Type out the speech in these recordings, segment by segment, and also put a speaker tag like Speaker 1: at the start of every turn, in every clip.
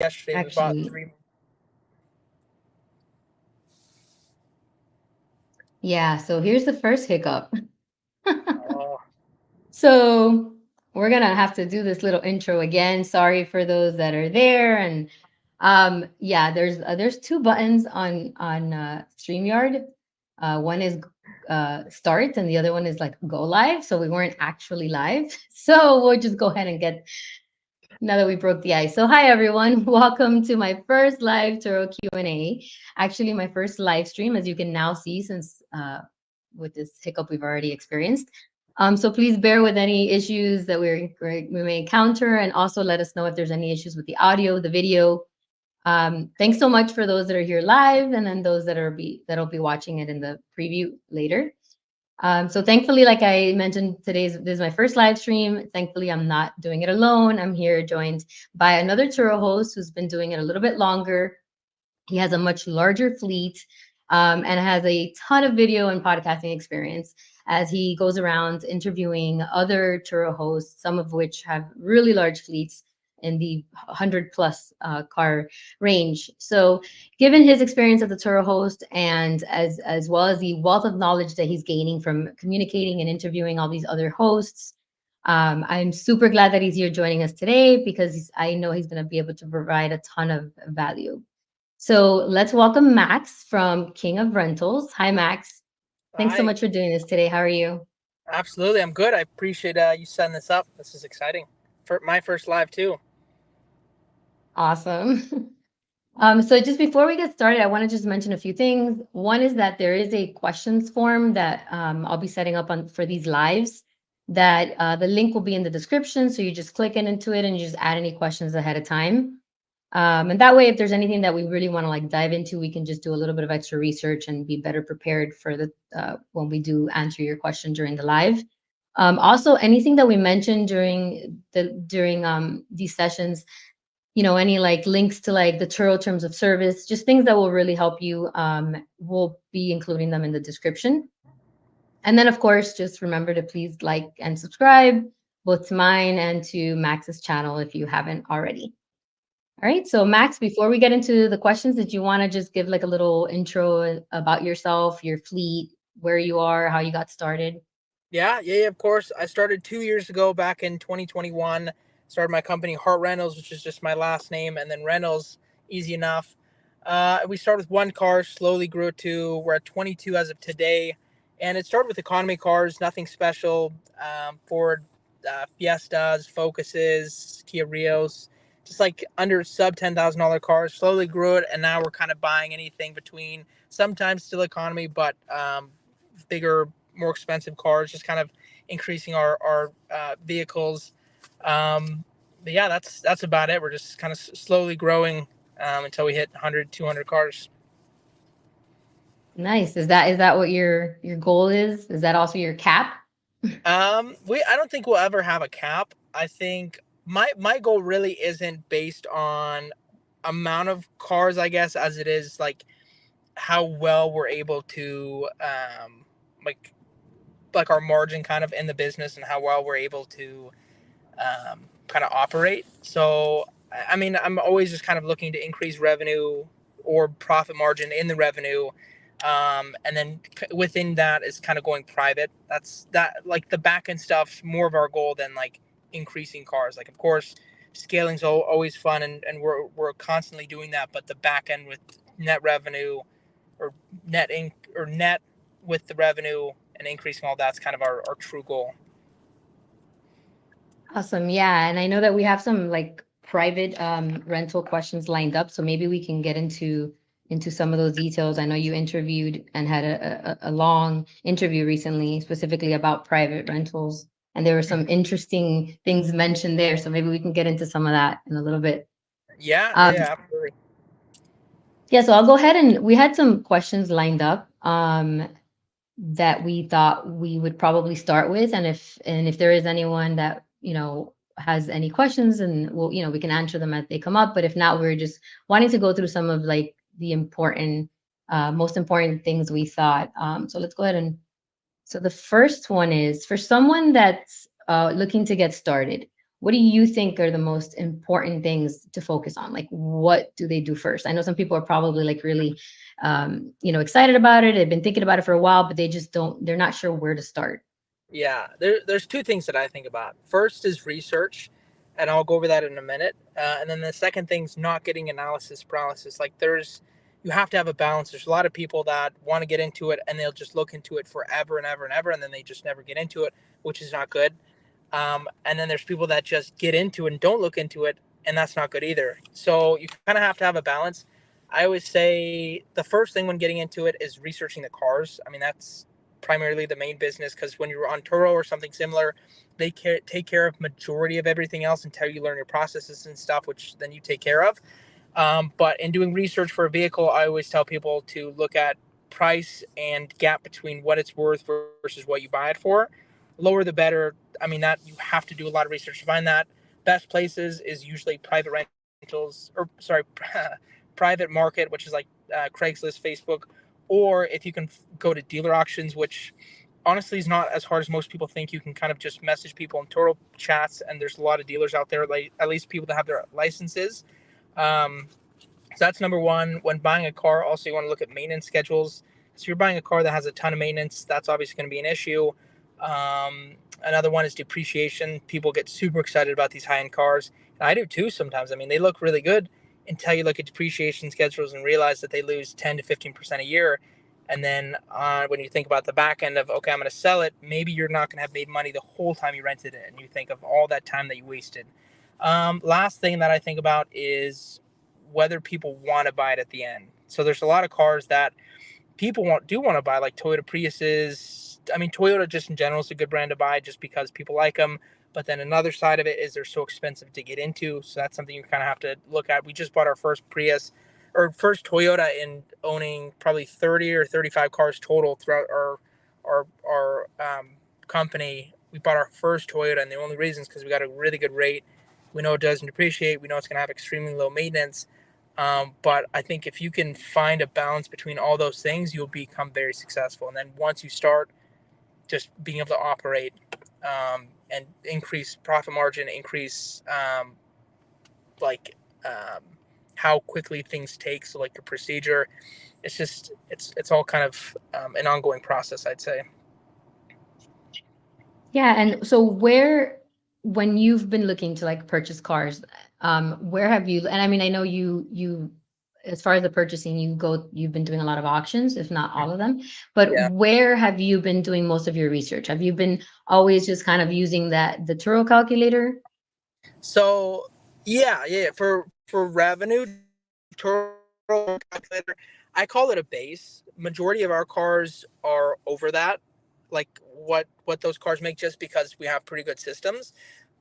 Speaker 1: yesterday. We bought
Speaker 2: Actually,
Speaker 1: 3.
Speaker 2: yeah, so here's the first hiccup.
Speaker 1: Oh,
Speaker 2: So we're gonna have to do this little intro again. Sorry for those that are there. And yeah, there's two buttons on StreamYard. One is start and the other one is like go live. So we weren't actually live. So we'll just go ahead and get now that we broke the ice. So hi everyone, welcome to my first live Turo Q&A. Actually, my first live stream, as you can now see, since with this hiccup we've already experienced. So please bear with any issues that we may encounter, and also let us know if there's any issues with the audio, the video. Thanks so much for those that are here live, and then those that'll be watching it in the preview later. So thankfully, like I mentioned, this is my first live stream. Thankfully, I'm not doing it alone. I'm here joined by another Turo host who's been doing it a little bit longer. He has a much larger fleet and has a ton of video and podcasting experience as he goes around interviewing other Turo hosts, some of which have really large fleets in the 100 plus car range. So, given his experience as a Turo host and as well as the wealth of knowledge that he's gaining from communicating and interviewing all these other hosts, I'm super glad that he's here joining us today because I know he's going to be able to provide a ton of value. So let's welcome Max from King of Rentals. Hi, Max. Thanks so
Speaker 1: hi.
Speaker 2: much for doing this today. How are you?
Speaker 1: Absolutely. I'm good. I appreciate you setting this up. This is exciting. For my first live too.
Speaker 2: Awesome. So just before we get started, I want to just mention a few things. One is that there is a questions form that I'll be setting up on for these lives. That the link will be in the description, so you just click into it and you just add any questions ahead of time. And that way, if there's anything that we really want to like dive into, we can just do a little bit of extra research and be better prepared for the when we do answer your question during the live. Also, anything that we mentioned during these sessions, any like links to like the Turo terms of service, just things that will really help you. We'll be including them in the description. And then, of course, just remember to please like and subscribe both to mine and to Max's channel if you haven't already. All right. So, Max, before we get into the questions, did you want to just give like a little intro about yourself, your fleet, where you are, how you got started?
Speaker 1: Yeah. Of course. I started 2 years ago, back in 2021. Started my company Heart Rentals, which is just my last name, and then Rentals, easy enough. We started with one car, slowly grew it to we're at 22 as of today, and it started with economy cars, nothing special. Ford Fiestas, Focuses, Kia Rios, just like under sub $10,000 cars. Slowly grew it, and now we're kind of buying anything between sometimes still economy, but bigger, more expensive cars. Just kind of increasing our vehicles. But yeah, that's about it. We're just kind of slowly growing until we hit 100, 200 cars.
Speaker 2: Nice. Is that what your goal is? Is that also your cap?
Speaker 1: We I don't think we'll ever have a cap. I think my goal really isn't based on amount of cars, I guess, as it is like how well we're able to like our margin kind of in the business and how well we're able to kind of operate. So I mean, I'm always just kind of looking to increase revenue or profit margin in the revenue. And then within that is kind of going private. That's that like the back end stuff more of our goal than like increasing cars. Like of course, scaling's always fun, and we're constantly doing that. But the back end with net revenue or net with the revenue and increasing all that's kind of our true goal.
Speaker 2: Awesome. Yeah. And I know that we have some like private rental questions lined up. So maybe we can get into some of those details. I know you interviewed and had a long interview recently, specifically about private rentals. And there were some interesting things mentioned there. So maybe we can get into some of that in a little bit. Um,
Speaker 1: Yeah, absolutely.
Speaker 2: yeah, so I'll go ahead and we had some questions lined up that we thought we would probably start with. And if there is anyone that, has any questions, and we can answer them as they come up. But if not, we're just wanting to go through some of like the important, most important things we thought. So let's go ahead so the first one is for someone that's looking to get started. what do you think are the most important things to focus on? Like, what do they do first? I know some people are probably like really, excited about it. They've been thinking about it for a while, but they just don't, they're not sure where to start.
Speaker 1: Yeah, there's two things that I think about. First is research, and I'll go over that in a minute. And then the second thing's not getting analysis paralysis. Like you have to have a balance. There's a lot of people that want to get into it and they'll just look into it forever and ever and ever, and then they just never get into it, which is not good. And then there's people that just get into it and don't look into it, and that's not good either. So you kind of have to have a balance. I always say the first thing when getting into it is researching the cars. I mean, that's primarily the main business, because when you're on Turo or something similar, they take care of majority of everything else until you learn your processes and stuff, which then you take care of. But in doing research for a vehicle, I always tell people to look at price and gap between what it's worth versus what you buy it for. Lower the better. I mean, that you have to do a lot of research to find that. Best places is usually private rentals, or sorry, private market, which is like Craigslist, Facebook, or if you can go to dealer auctions, which honestly is not as hard as most people think. You can kind of just message people in Turo chats, and there's a lot of dealers out there, like at least people that have their licenses. Um, so that's number one. When buying a car, also you want to look at maintenance schedules. So if you're buying a car that has a ton of maintenance, that's obviously going to be an issue. Another one is depreciation. People get super excited about these high-end cars, and I do too sometimes. I mean, they look really good until you look at depreciation schedules and realize that they lose 10 to 15% a year. And then when you think about the back end of, okay, I'm going to sell it, maybe you're not going to have made money the whole time you rented it, and you think of all that time that you wasted. Last thing that I think about is whether people want to buy it at the end. So there's a lot of cars that people do want to buy, like Toyota Priuses. I mean, Toyota just in general is a good brand to buy just because people like them. But then another side of it is they're so expensive to get into. So that's something you kind of have to look at. We just bought our first Prius or first Toyota in owning probably 30 or 35 cars total throughout our company. We bought our first Toyota, and the only reason is because we got a really good rate. We know it doesn't depreciate. We know it's going to have extremely low maintenance. But I think if you can find a balance between all those things, you'll become very successful. And then once you start just being able to operate and increase profit margin, increase like um, how quickly things take. So like the procedure, it's all kind of an ongoing process, I'd say.
Speaker 2: Yeah, and so when you've been looking to like purchase cars, where have you, and I mean, I know you as far as the purchasing, you've been doing a lot of auctions, if not all of them, but
Speaker 1: Yeah.
Speaker 2: where have you been doing most of your research? Have you been always just kind of using the Turo calculator?
Speaker 1: So yeah. For revenue, Toro calculator, I call it a base. Majority of our cars are over that, like what those cars make, just because we have pretty good systems.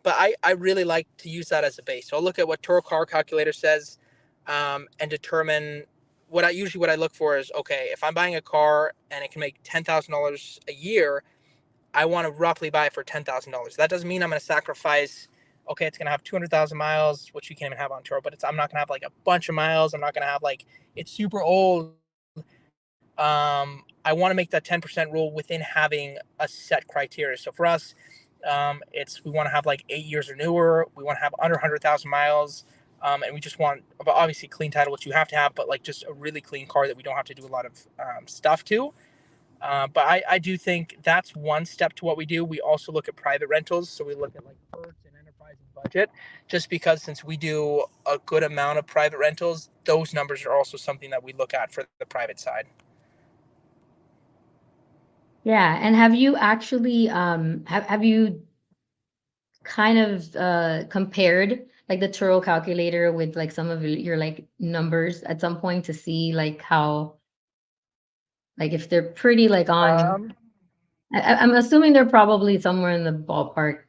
Speaker 1: But I really like to use that as a base. So I'll look at what Toro car calculator says, and determine what I look for is, okay, if I'm buying a car and it can make $10,000 a year, I want to roughly buy it for $10,000. That doesn't mean I'm going to sacrifice. Okay, it's going to have 200,000 miles, which you can't even have on Turo, but I'm not going to have like a bunch of miles. I'm not going to have like it's super old. I want to make that 10% rule within having a set criteria. So for us, it's we want to have like 8 years or newer. We want to have under 100,000 miles. And we just want obviously clean title, which you have to have, but like just a really clean car that we don't have to do a lot of stuff to. But I do think that's one step to what we do. We also look at private rentals. So we look at like Hertz and Enterprise and Budget, just because since we do a good amount of private rentals, those numbers are also something that we look at for the private side.
Speaker 2: Yeah, and have you actually have you kind of compared like the Turo calculator with like some of your like numbers at some point to see like how, like if they're pretty like on,
Speaker 1: Um,
Speaker 2: I'm assuming they're probably somewhere in the ballpark,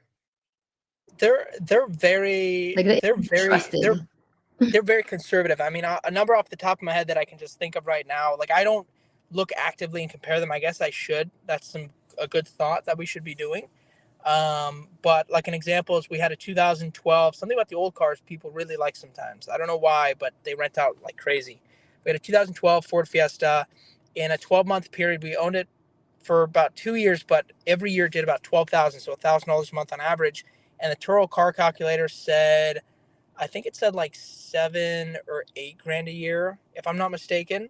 Speaker 1: they're very
Speaker 2: like they
Speaker 1: they're very
Speaker 2: trusted.
Speaker 1: they're very conservative. I mean, a number off the top of my head that I can just think of right now. Like I don't look actively and compare them. I guess I should. That's a good thought that we should be doing. But like an example is we had a 2012, something about the old cars people really like sometimes. I don't know why, but they rent out like crazy. We had a 2012 Ford Fiesta. In a 12-month period, we owned it for about 2 years, but every year did about 12,000, so $1,000 a month on average. and the Turo car calculator said, I think it said like 7 or 8 grand a year, if I'm not mistaken.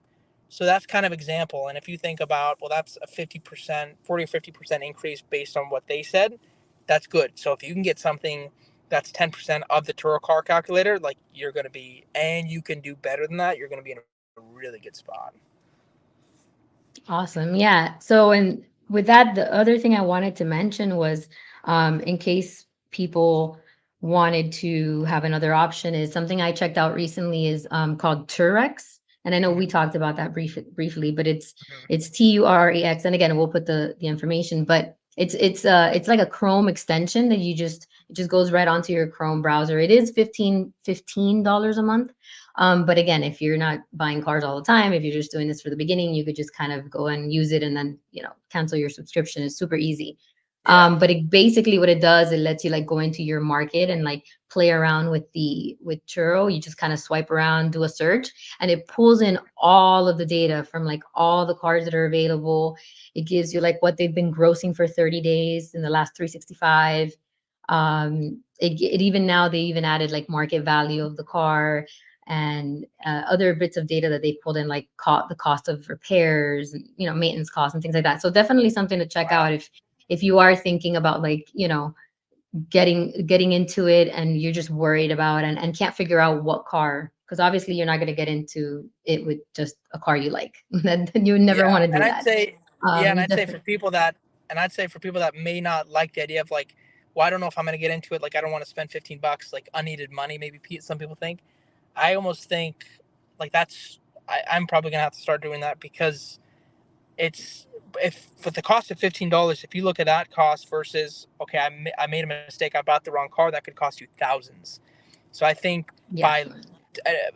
Speaker 1: So that's kind of example. And if you think about, well, that's a 50%, 40 or 50% increase based on what they said, that's good. So if you can get something that's 10% of the Turo car calculator, like you're going to be, and you can do better than that, you're going to be in a really good spot.
Speaker 2: Awesome. Yeah. So, and with that, the other thing I wanted to mention was, in case people wanted to have another option, is something I checked out recently is called Turex. And I know we
Speaker 1: Mm-hmm.
Speaker 2: talked about that briefly, but
Speaker 1: Mm-hmm.
Speaker 2: it's Turex. And again, we'll put the information, but it's like a Chrome extension that it just goes right onto your Chrome browser. It is $15 a month. But again, if you're not buying cars all the time, if you're just doing this for the beginning, you could just kind of go and use it and then, cancel your subscription. It's super easy.
Speaker 1: Yeah.
Speaker 2: But it basically what it does, it lets you like go into your market and like play around with Turo. You just kind of swipe around, do a search, and it pulls in all of the data from like all the cars that are available. It gives you like what they've been grossing for 30 days in the last 365. It even now they even added like market value of the car and other bits of data that they pulled in, like the cost of repairs, and, maintenance costs and things like that. So definitely something to check
Speaker 1: Wow.
Speaker 2: out if you are thinking about like, getting into it and you're just worried about and can't figure out what car, because obviously you're not going to get into it with just a car you like. Then you would never
Speaker 1: Yeah.
Speaker 2: want to
Speaker 1: And
Speaker 2: do
Speaker 1: I'd
Speaker 2: that.
Speaker 1: say, yeah. And
Speaker 2: You
Speaker 1: I'd say for
Speaker 2: definitely,
Speaker 1: people that, and I'd say for people that may not like the idea of like, well, I don't know if I'm going to get into it. Like, I don't want to spend $15, like unneeded money. Maybe some people think. I almost think like I'm probably gonna have to start doing that because it's if for the cost of $15, if you look at that cost versus okay, I made a mistake, I bought the wrong car, that could cost you thousands. So I think
Speaker 2: yeah.
Speaker 1: by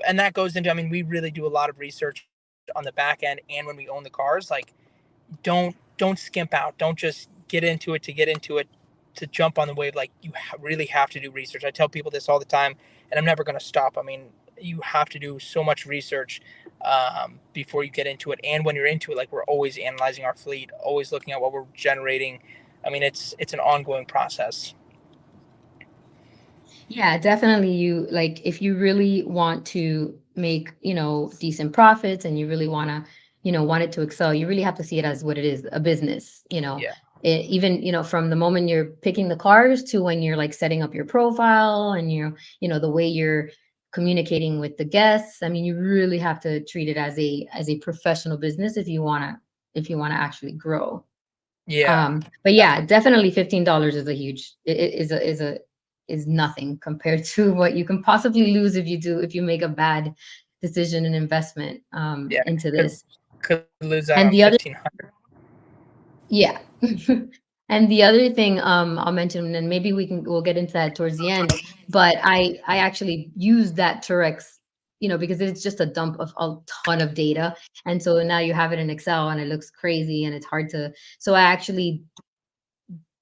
Speaker 1: and that goes into, I mean, we really do a lot of research on the back end and when we own the cars. Like don't skimp out. Don't just get into it to jump on the wave. Like you really have to do research. I tell people this all the time, and I'm never going to stop. I mean, you have to do so much research before you get into it. And when you're into it, like we're always analyzing our fleet, always looking at what we're generating. I mean, it's an ongoing process.
Speaker 2: Yeah, definitely. You like if you really want to make, decent profits and you really want to, want it to excel, you really have to see it as what it is, a business,
Speaker 1: Yeah,
Speaker 2: Even, from the moment you're picking the cars to when you're like setting up your profile and the way you're communicating with the guests. I mean, you really have to treat it as a professional business if you want to actually grow.
Speaker 1: yeah,
Speaker 2: But yeah,
Speaker 1: definitely.
Speaker 2: definitely $15 is a huge is nothing compared to what you can possibly lose if you make a bad decision and investment
Speaker 1: Yeah,
Speaker 2: into
Speaker 1: could
Speaker 2: this.
Speaker 1: could lose that
Speaker 2: And
Speaker 1: on
Speaker 2: the other
Speaker 1: 1,500.
Speaker 2: Yeah. And the other thing I'll mention, and maybe we'll get into that towards the end, but I actually use that Turex, because it's just a dump of a ton of data. And so now you have it in Excel and it looks crazy and it's hard to, so I actually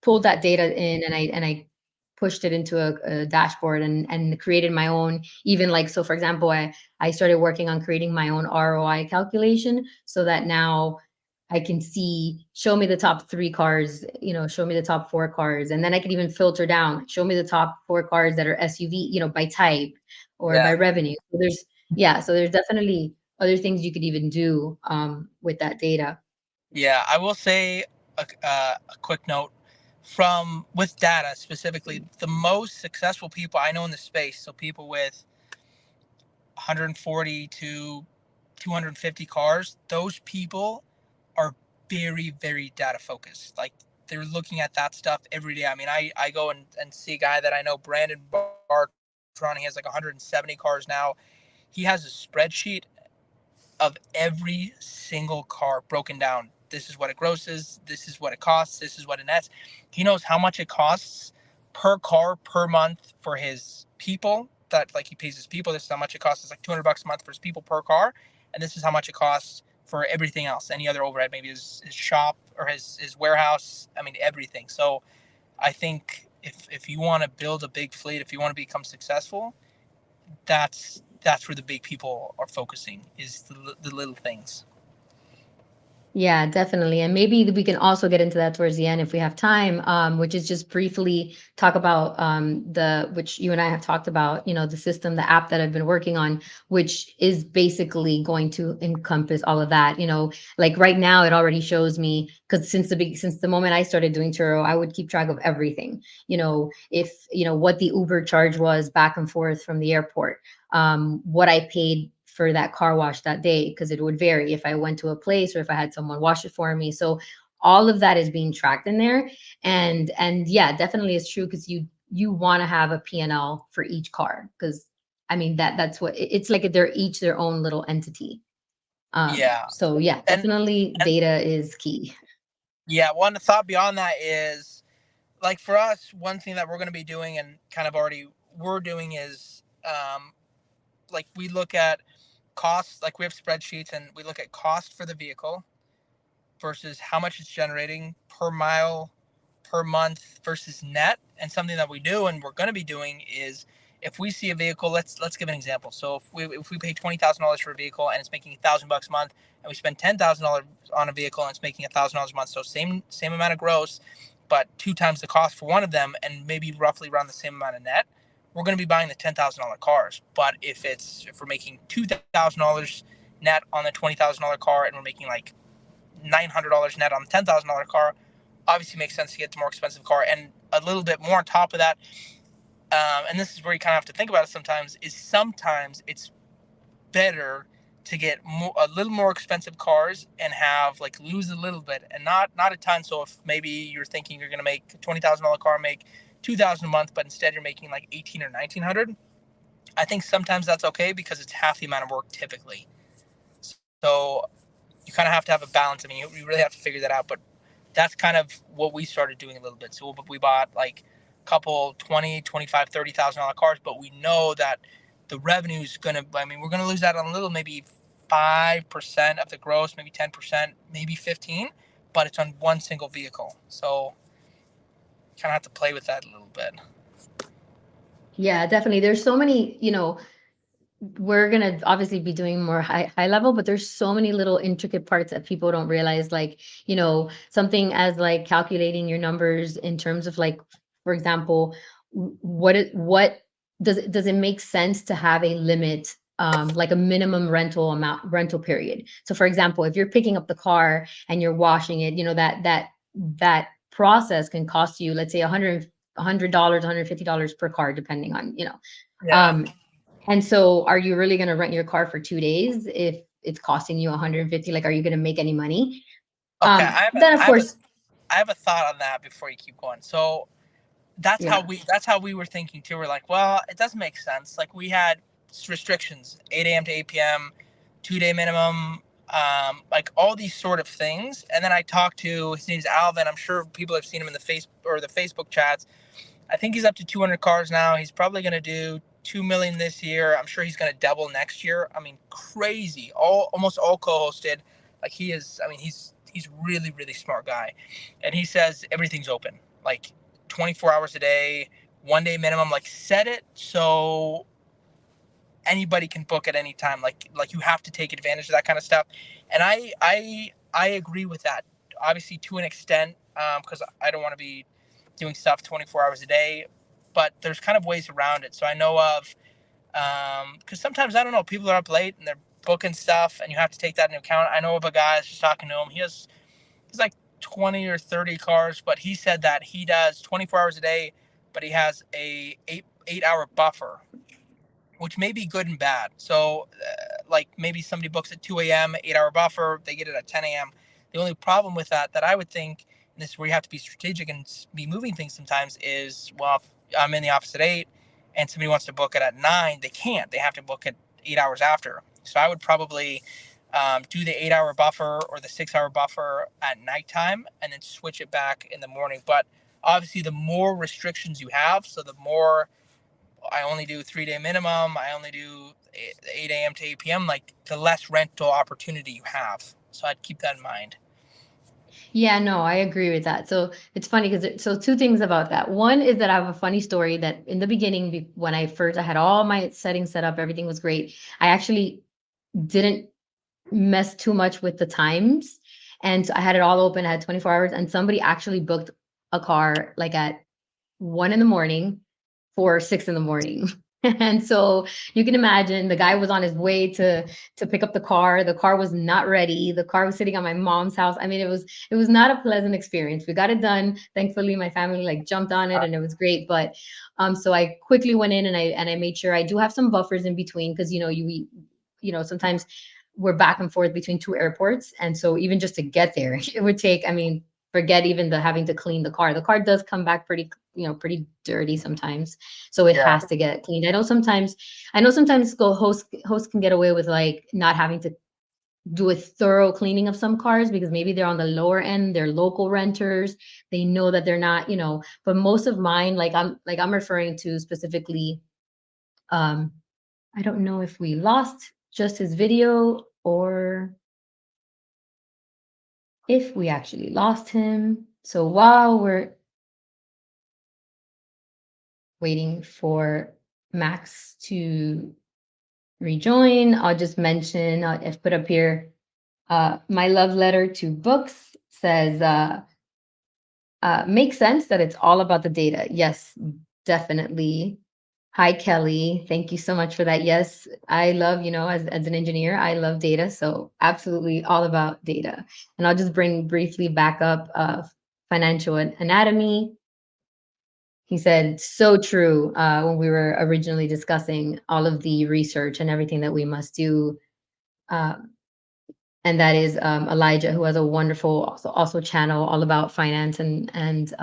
Speaker 2: pulled that data in and I pushed it into a dashboard and created my own, even like, so for example, I started working on creating my own ROI calculation so that now I can show me the top 3 cars, show me the top 4 cars, and then I can even filter down, show me the top 4 cars that are SUV, by type or by
Speaker 1: Yeah,
Speaker 2: revenue. So yeah, so there's definitely other things you could even do with that data.
Speaker 1: yeah. I will say a quick note from with data specifically. The most successful people I know in the space, so people with 140 to 250 cars, those people are very, very data focused. Like they're looking at that stuff every day. I mean, I go and see a guy that I know, Brandon Bartron. He has like 170 cars now. He has a spreadsheet of every single car broken down. This is what it grosses. This is what it costs. This is what it nets. He knows how much it costs per car per month for his people. That like he pays his people. This is how much it costs. It's like $200 a month for his people per car, and this is how much it costs for everything else. Any other overhead, maybe his shop or his warehouse. I mean everything. So I think if you want to build a big fleet, if you want to become successful, that's where the big people are focusing is the little things.
Speaker 2: Yeah, definitely. And maybe we can also get into that towards the end if we have time, which is just briefly talk about which you and I have talked about, the system, the app that I've been working on, which is basically going to encompass all of that. Like right now it already shows me, because since the moment I started doing Turo, I would keep track of everything. If what the Uber charge was back and forth from the airport, what I paid for that car wash that day, because it would vary if I went to a place or if I had someone wash it for me. So all of that is being tracked in there. And yeah, definitely it's true, because you want to have a P&L for each car, because I mean that's what it's like, they're each their own little entity.
Speaker 1: Yeah.
Speaker 2: So yeah,
Speaker 1: And
Speaker 2: definitely
Speaker 1: and
Speaker 2: data is key.
Speaker 1: yeah, one thought beyond that is like for us, one thing that we're going to be doing and kind of already we're doing is like we look at costs, like we have spreadsheets and we look at cost for the vehicle versus how much it's generating per mile per month versus net. And something that we do and we're going to be doing is if we see a vehicle, let's give an example. So if we pay $20,000 for a vehicle and it's making $1,000 a month, and we spend $10,000 on a vehicle and it's making $1,000 a month, so same amount of gross, but two times the cost for one of them, and maybe roughly around the same amount of net. We're going to be buying the $10,000 cars. But if we're making $2,000 net on the $20,000 car and we're making like $900 net on the $10,000 car, obviously makes sense to get the more expensive car. And a little bit more on top of that, and this is where you kind of have to think about it sometimes, is sometimes it's better to get a little more expensive cars and have like lose a little bit and not a ton. So if maybe you're thinking you're going to make a $20,000 car make 2,000 a month, but instead you're making like 18 or 1900, I think sometimes that's okay because it's half the amount of work typically. So you kind of have to have a balance. I mean, you really have to figure that out. But that's kind of what we started doing a little bit. So we bought like a couple 20, 25, $30,000 cars, but we know that the revenue is going to, I mean, we're going to lose that on a little, maybe 5% of the gross, maybe 10%, maybe 15, but it's on one single vehicle. So you kind of have to play with that a little bit.
Speaker 2: Yeah, definitely. There's so many, we're gonna obviously be doing more high level, but there's so many little intricate parts that people don't realize, like something as like calculating your numbers in terms of, like, for example, what does it make sense to have a limit, like a minimum rental period. So for example, if you're picking up the car and you're washing it, that process can cost you, let's say, $100, $150 per car, depending on,
Speaker 1: Yeah.
Speaker 2: um and so are you really going to rent your car for 2 days if it's costing you 150? Like, are you going to make any money?
Speaker 1: Okay. I have a,
Speaker 2: Then of
Speaker 1: I have a,
Speaker 2: course,
Speaker 1: I have a thought on that before you keep going. So
Speaker 2: yeah.
Speaker 1: that's how we were thinking too. We're like, well, it doesn't make sense. Like we had restrictions, 8 a.m. to 8 p.m., 2 day minimum, like all these sort of things. And then I talked to his name's Alvin. I'm sure people have seen him in the Facebook chats. I think he's up to 200 cars now. He's probably going to do 2 million this year. I'm sure he's going to double next year. I mean, crazy. Almost all co-hosted. Like he is. I mean, he's really really smart guy, and he says everything's open. Like 24 hours a day, 1 day minimum. Like set it so anybody can book at any time. Like you have to take advantage of that kind of stuff. And I agree with that. Obviously to an extent, because I don't want to be doing stuff 24 hours a day, but there's kind of ways around it. So I know of, because sometimes I don't know, people are up late and they're booking stuff, and you have to take that into account. I know of a guy I was just talking to him. He's like 20 or 30 cars, but he said that he does 24 hours a day, but he has a 8 hour buffer, which may be good and bad. So, like maybe somebody books at 2 a.m., 8 hour buffer, they get it at 10 a.m. The only problem with that I would think, and this is where you have to be strategic and be moving things sometimes, is well, if I'm in the office at 8 and somebody wants to book it at 9, they can't. They have to book it 8 hours after. So I would probably do the 8 hour buffer or the 6 hour buffer at nighttime and then switch it back in the morning. But obviously, the more restrictions you have, so the more I only do 3 day minimum, I only do 8 a.m. to 8 p.m., like the less rental opportunity you have. So I'd keep that in mind.
Speaker 2: Yeah, no, I agree with that. So it's funny because so two things about that. One is that I have a funny story that in the beginning, when I had all my settings set up, everything was great. I actually didn't mess too much with the times. And so I had it all open. I had 24 hours, and somebody actually booked a car like at 1 in the morning for 6 in the morning. And so you can imagine the guy was on his way to pick up the car. The car was not ready. The car was sitting at my mom's house. I mean, it was not a pleasant experience. We got it done. Thankfully, my family like jumped on it and it was great. But so I quickly went in and I made sure I do have some buffers in between because sometimes we're back and forth between two airports. And so even just to get there, it would take, I mean, forget even the having to clean the car. The car does come back pretty dirty sometimes. So it
Speaker 1: Yeah.
Speaker 2: has to get cleaned. I know sometimes go hosts can get away with like not having to do a thorough cleaning of some cars because maybe they're on the lower end, they're local renters, they know that they're not, but most of mine, like I'm referring to specifically, um, I don't know if we lost just his video or if we actually lost him. So while we're waiting for Max to rejoin, I'll just mention, I've put up here, my love letter to books says, makes sense that it's all about the data. Yes, definitely. Hi, Kelly. Thank you so much for that. Yes, I love, as an engineer, I love data. So absolutely all about data. And I'll just bring briefly back up financial anatomy. He said, so true, when we were originally discussing all of the research and everything that we must do. Um, and that is Elijah, who has a wonderful also channel all about finance and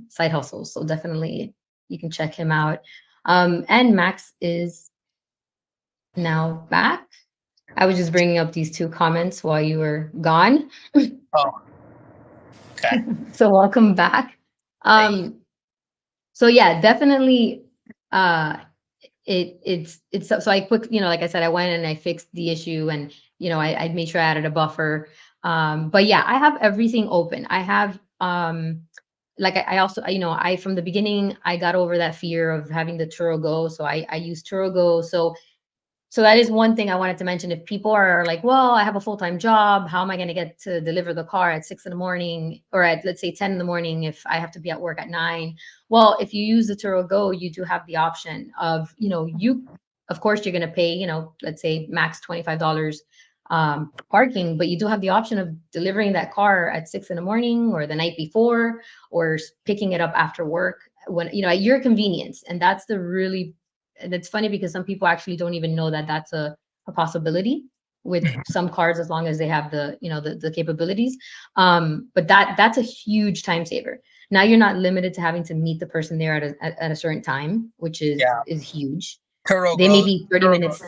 Speaker 2: side hustles. So definitely you can check him out. And Max is now back. I was just bringing up these two comments while you were gone.
Speaker 1: Oh, okay.
Speaker 2: So welcome back.
Speaker 1: Hey.
Speaker 2: So yeah, definitely. Uh, it's so I quick, like I said, I went and I fixed the issue, and I made sure I added a buffer. But yeah, I have everything open. I have like I also, I from the beginning I got over that fear of having the Turo Go, so I use Turo Go. So that is one thing I wanted to mention. If people are like, well, I have a full-time job, how am I going to get to deliver the car at 6 in the morning or at, let's say, 10 in the morning if I have to be at work at 9? Well, if you use the Turo Go, you do have the option of, of course, you're going to pay, let's say max $25 parking, but you do have the option of delivering that car at 6 in the morning or the night before or picking it up after work when, at your convenience. And that's the really and it's funny because some people actually don't even know that that's a possibility with some cars as long as they have the capabilities. But that's a huge time saver. Now you're not limited to having to meet the person there at a certain time, which is
Speaker 1: Yeah.
Speaker 2: is huge.
Speaker 1: Turo
Speaker 2: They may
Speaker 1: Go.
Speaker 2: be 30
Speaker 1: Turo Go.
Speaker 2: minutes.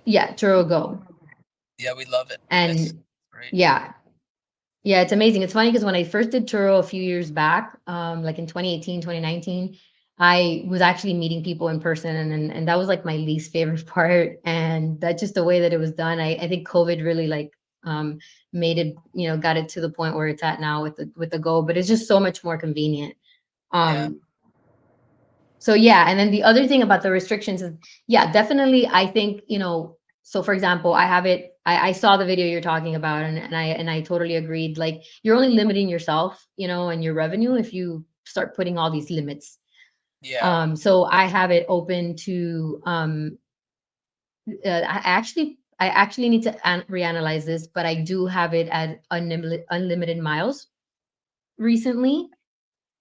Speaker 2: Yeah, Turo Go.
Speaker 1: Yeah, we love it. It's
Speaker 2: And
Speaker 1: great.
Speaker 2: yeah, yeah, it's amazing. It's funny because when I first did Turo a few years back, like in 2018, 2019, I was actually meeting people in person, and that was like my least favorite part. And that's just the way that it was done. I think COVID really like um made it, got it to the point where it's at now with the Go, but it's just so much more convenient.
Speaker 1: Yeah.
Speaker 2: Um, so yeah, and then the other thing about the restrictions is, yeah, definitely. I think So for example, I have it. I saw the video you're talking about, and I totally agreed. Like you're only limiting yourself, and your revenue if you start putting all these limits.
Speaker 1: Yeah.
Speaker 2: So I have it open to. I actually need to reanalyze this, but I do have it at unlimited miles recently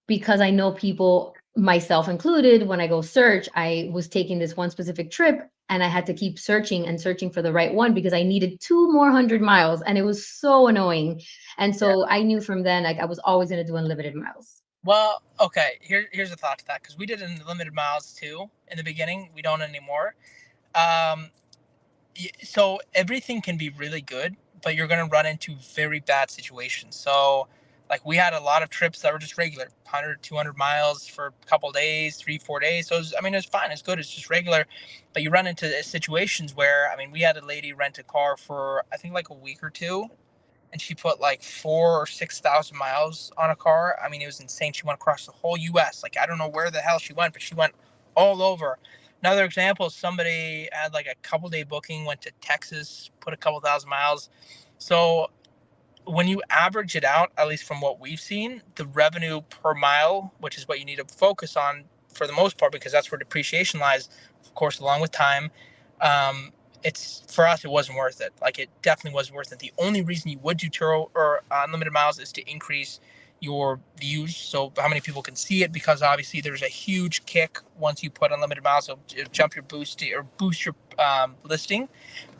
Speaker 2: because I know people, myself included, when I go search, I was taking this one specific trip and I had to keep searching and searching for the right one because I needed 2 more 100 miles and it was so annoying. And
Speaker 1: Yeah.
Speaker 2: so I knew from then, like, I was always going to do unlimited miles.
Speaker 1: Well, okay. Here's a thought to that because we did unlimited miles too in the beginning. We don't anymore. Um, so everything can be really good, but you're going to run into very bad situations. So, like we had a lot of trips that were just regular 100, 200 miles for a couple days, 3, 4 days. So it was fine. It's good. It's just regular. But you run into situations where, we had a lady rent a car for, I think, like a week or two. And she put like 4 or 6 thousand miles on a car. It was insane. She went across the whole U.S. Like I don't know where the hell she went, but she went all over. Another example is somebody had like a couple day booking, went to Texas, put a couple thousand miles. So when you average it out, at least from what we've seen, the revenue per mile, which is what you need to focus on for the most part, because that's where depreciation lies, of course, along with time. Um, it's for us, it wasn't worth it. Like it definitely wasn't worth it. The only reason you would do Turo or unlimited miles is to increase your views, so how many people can see it, because obviously there's a huge kick once you put unlimited miles, it'll jump your boost your listing.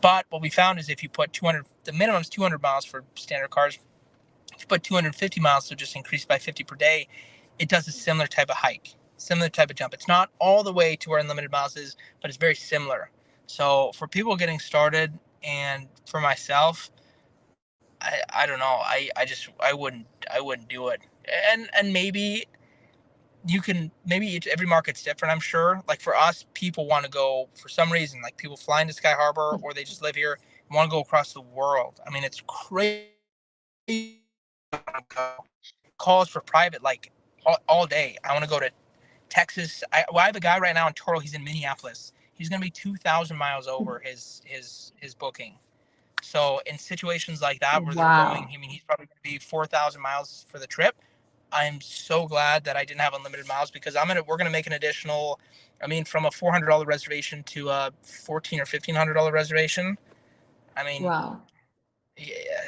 Speaker 1: But what we found is if you put 200, the minimum is 200 miles for standard cars. If you put 250 miles, so just increase by 50 per day, it does a similar type of hike, similar type of jump. It's not all the way to where unlimited miles is, but it's very similar. So for people getting started, and for myself, I don't know. I wouldn't do it. And maybe you can, maybe every market's different, I'm sure. Like for us, people want to go for some reason, like people fly into Sky Harbor or they just live here and want to go across the world. I mean, it's crazy. Calls for private like all day. I want to go to Texas. I have a guy right now in Toro. He's in Minneapolis. He's going to be 2,000 miles over his booking. So in situations like that where they're going,
Speaker 2: Wow.
Speaker 1: I mean, he's probably going to be 4,000 miles for the trip. I'm so glad that I didn't have unlimited miles, because we're gonna make an additional. I mean, from a $400 reservation to a $1,400 or $1,500 reservation. I mean,
Speaker 2: Wow.
Speaker 1: yeah,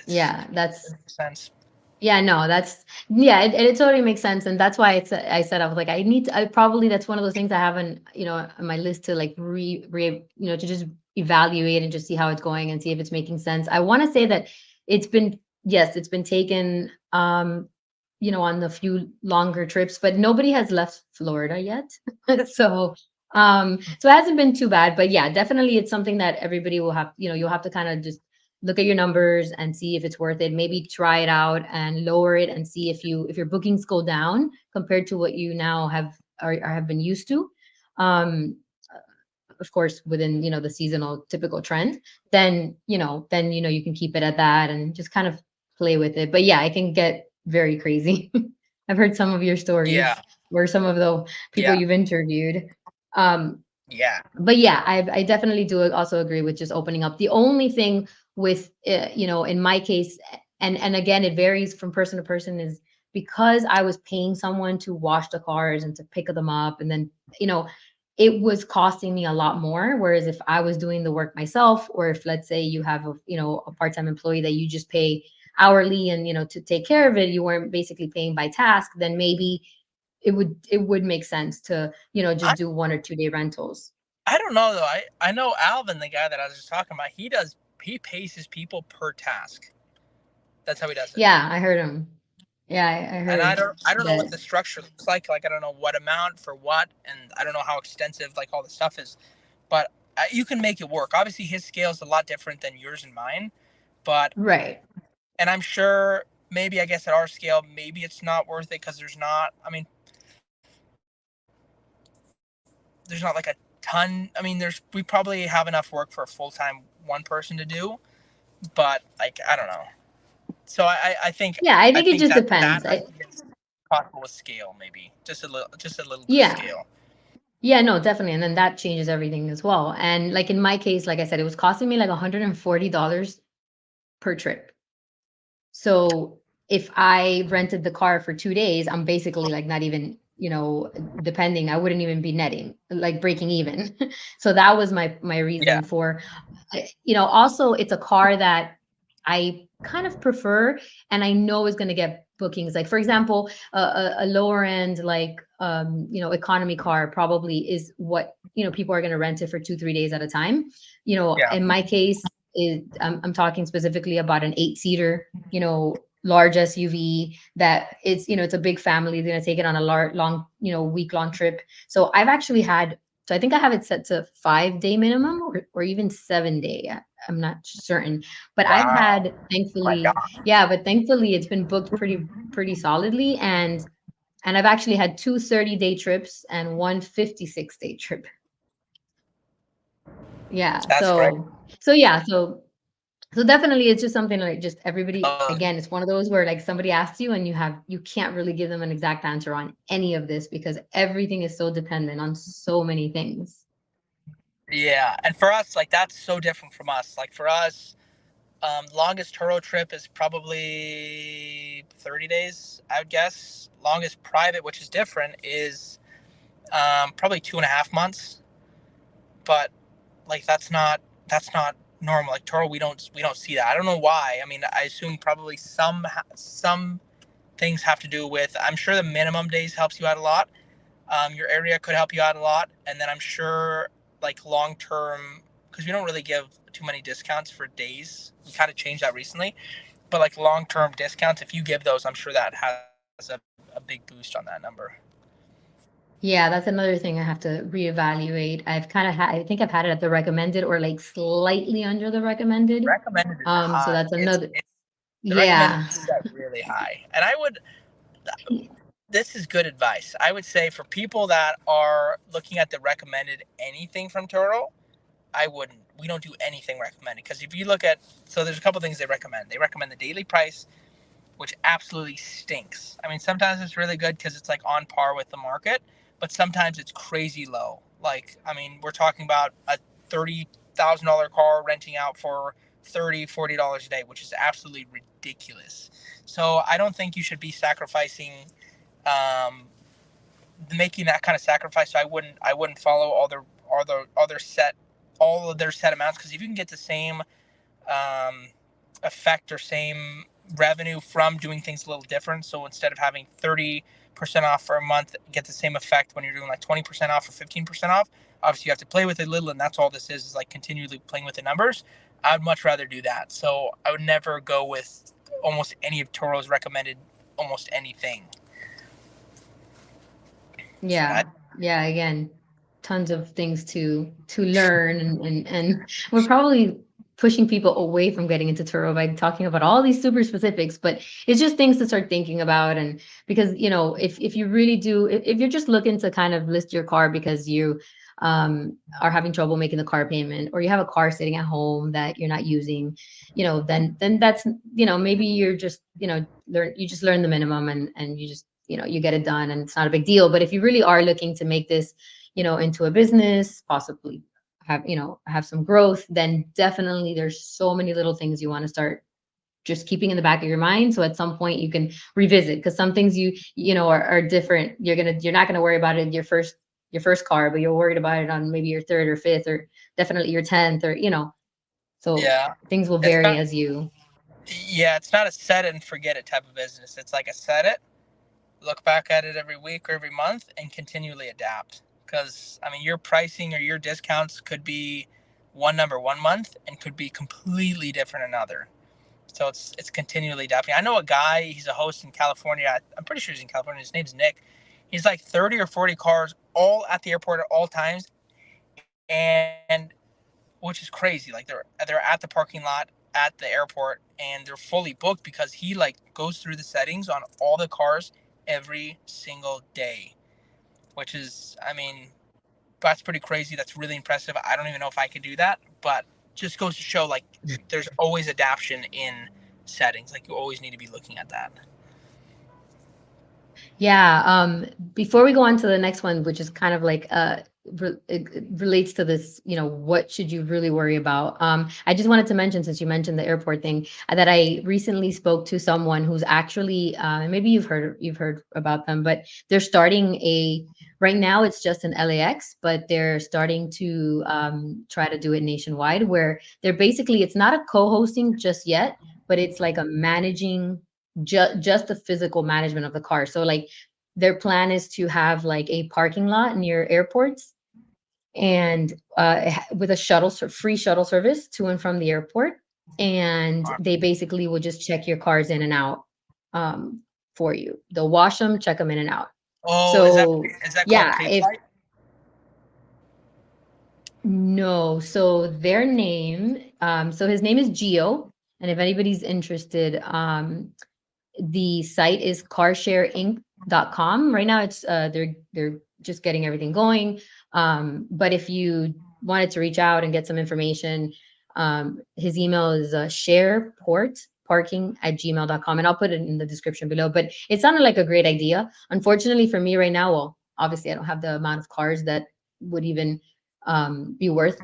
Speaker 2: Yeah,
Speaker 1: it
Speaker 2: that's
Speaker 1: makes sense.
Speaker 2: yeah, no, that's yeah, it totally makes sense, and that's why it's I said I was like I need to, I probably that's one of those things I haven't on my list to like to just evaluate and just see how it's going and see if it's making sense. I want to say that it's been yes, it's been taken on the few longer trips, but nobody has left Florida yet. So so it hasn't been too bad, but yeah, definitely it's something that everybody will have, you'll have to kind of just look at your numbers and see if it's worth it. Maybe try it out and lower it and see if your bookings go down compared to what you now have or have been used to. Um, of course, within the seasonal typical trend, then you can keep it at that and just kind of play with it. But yeah, it can get very crazy. I've heard some of your stories
Speaker 1: Yeah,
Speaker 2: or some of the people
Speaker 1: yeah,
Speaker 2: you've interviewed. Um,
Speaker 1: yeah.
Speaker 2: but yeah, I definitely do also agree with just opening up. The only thing with in my case, and again, it varies from person to person, is because I was paying someone to wash the cars and to pick them up, and then you know it was costing me a lot more. Whereas if I was doing the work myself, or if let's say you have a part-time employee that you just pay hourly and to take care of it, you weren't basically paying by task, then maybe it would make sense to
Speaker 1: I
Speaker 2: just do 1 or 2 day rentals.
Speaker 1: I don't know though. I know Alvin, the guy that I was just talking about. He pays his people per task. That's how he does it.
Speaker 2: Yeah, I heard him. Yeah, I
Speaker 1: And
Speaker 2: heard
Speaker 1: I don't know what
Speaker 2: that.
Speaker 1: the structure looks like. Like I don't know what amount for what, and I don't know how extensive like all the stuff is. But you can make it work. Obviously, his scale is a lot different than yours and mine. But
Speaker 2: Right.
Speaker 1: and I'm sure maybe I guess at our scale, maybe it's not worth it because there's not. I mean, there's not like a ton. I mean, we probably have enough work for a full time one person to do. But like I don't know. So
Speaker 2: Yeah, I
Speaker 1: I
Speaker 2: think it
Speaker 1: think
Speaker 2: just
Speaker 1: that
Speaker 2: depends.
Speaker 1: I think it's possible with scale, maybe just a little bit of
Speaker 2: Yeah.
Speaker 1: scale.
Speaker 2: Yeah, no, definitely. And then that changes everything as well. And like in my case, like I said, it was costing me like $140 per trip. So if I rented the car for 2 days, I'm basically like not even, depending, I wouldn't even be netting, like breaking even. So that was my
Speaker 1: Yeah.
Speaker 2: reason for also it's a car that I kind of prefer and I know is going to get bookings. Like for example, a lower end like economy car probably is what people are going to rent it for 2 3 days at a time.
Speaker 1: Yeah.
Speaker 2: In my case, I'm talking specifically about an 8 seater, large SUV that it's a big family. They're going to take it on a long, week long trip. So I've actually had, so I think I have it set to 5 day minimum or even 7 day. I'm not certain, but I've
Speaker 1: Wow.
Speaker 2: had
Speaker 1: My
Speaker 2: thankfully,
Speaker 1: God.
Speaker 2: yeah, but thankfully it's been booked pretty solidly. And I've actually had 2 30 day trips and one 56 day trip. Yeah.
Speaker 1: That's great.
Speaker 2: So yeah. So definitely it's just something like just everybody,
Speaker 1: Uh,
Speaker 2: again, it's one of those where like somebody asks you and you can't really give them an exact answer on any of this because everything is so dependent on so many things.
Speaker 1: yeah. And for us, like that's so different from us. Like for us, Longest Turo trip is probably 30 days, I would guess. Longest private, which is different, is probably 2.5 months. But like that's not normal. Like Toro, we don't see that. I don't know why. I mean, I assume probably some things have to do with. I'm sure the minimum days helps you out a lot. Your area could help you out a lot, and then I'm sure like long term, because we don't really give too many discounts for days. We kind of changed that recently, but like long term discounts, if you give those, I'm sure that has a big boost on that number.
Speaker 2: Yeah, that's another thing I have to reevaluate. I've kind of I think I've had it at the recommended or like slightly under the recommended.
Speaker 1: Recommended is
Speaker 2: So
Speaker 1: high.
Speaker 2: that's another.
Speaker 1: It's the recommended
Speaker 2: Yeah.
Speaker 1: is set really high, and I would. This is good advice. I would say for people that are looking at the recommended anything from Turo, I wouldn't. We don't do anything recommended because if you look at, so there's a couple things they recommend. They recommend the daily price, which absolutely stinks. I mean, sometimes it's really good because it's like on par with the market, but sometimes it's crazy low. Like, I mean, we're talking about a $30,000 car renting out for $30, $40 a day, which is absolutely ridiculous. So I don't think you should be sacrificing, um, making that kind of sacrifice. So I wouldn't follow all of their set amounts because if you can get the same um, effect or same revenue from doing things a little different. So instead of having 30% off for a month, get the same effect when you're doing like 20% off or 15% off. Obviously, you have to play with it a little, and that's all this is like continually playing with the numbers. I would much rather do that. So I would never go with almost any of Toro's recommended almost anything. So I,
Speaker 2: Yeah. Yeah, again, tons of things to learn, and we're probably pushing people away from getting into Turo by talking about all these super specifics, but it's just things to start thinking about. And because, if you really do, if you're just looking to kind of list your car because you are having trouble making the car payment, or you have a car sitting at home that you're not using, then that's, maybe you're just, you just learn the minimum, and you just, you get it done, and it's not a big deal. But if you really are looking to make this, into a business, possibly have some growth, then definitely there's so many little things you want to start just keeping in the back of your mind, so at some point you can revisit, because some things are different. You're not gonna worry about it in your first car, but you're worried about it on maybe your third or fifth, or definitely your 10th, or so
Speaker 1: yeah,
Speaker 2: things will
Speaker 1: it's
Speaker 2: vary
Speaker 1: not.
Speaker 2: as you.
Speaker 1: Yeah, it's not a set it and forget it type of business. It's like a set it, look back at it every week or every month, and continually adapt. Because I mean, your pricing or your discounts could be one number one month and could be completely different another. So it's continually adapting. I know a guy. He's a host in California. I'm pretty sure he's in California. His name's Nick. He's like 30 or 40 cars all at the airport at all times, and which is crazy. Like they're at the parking lot at the airport and they're fully booked because he like goes through the settings on all the cars every single day, which is, I mean, that's pretty crazy. That's really impressive. I don't even know if I could do that, but just goes to show like there's always adaptation in settings. Like you always need to be looking at that.
Speaker 2: Yeah. Before we go on to the next one, which is kind of like it relates to this, what should you really worry about? I just wanted to mention, since you mentioned the airport thing, that I recently spoke to someone who's actually, and maybe you've heard about them, but they're starting a right now it's just an LAX, but they're starting to try to do it nationwide, where they're basically, it's not a co-hosting just yet, but it's like a managing, just the physical management of the car. So like their plan is to have like a parking lot near airports, and with a free shuttle service to and from the airport. And they basically will just check your cars in and out, um, for you. They'll wash them, check them in and out.
Speaker 1: Oh,
Speaker 2: So
Speaker 1: is that called
Speaker 2: yeah, if
Speaker 1: pre-flight?
Speaker 2: no, so their name, so his name is Geo, and if anybody's interested, the site is carshareinc.com. Right now it's they're just getting everything going. But if you wanted to reach out and get some information, his email is shareportparking@gmail.com, and I'll put it in the description below. But it sounded like a great idea. Unfortunately for me right now, well, obviously I don't have the amount of cars that would even be worth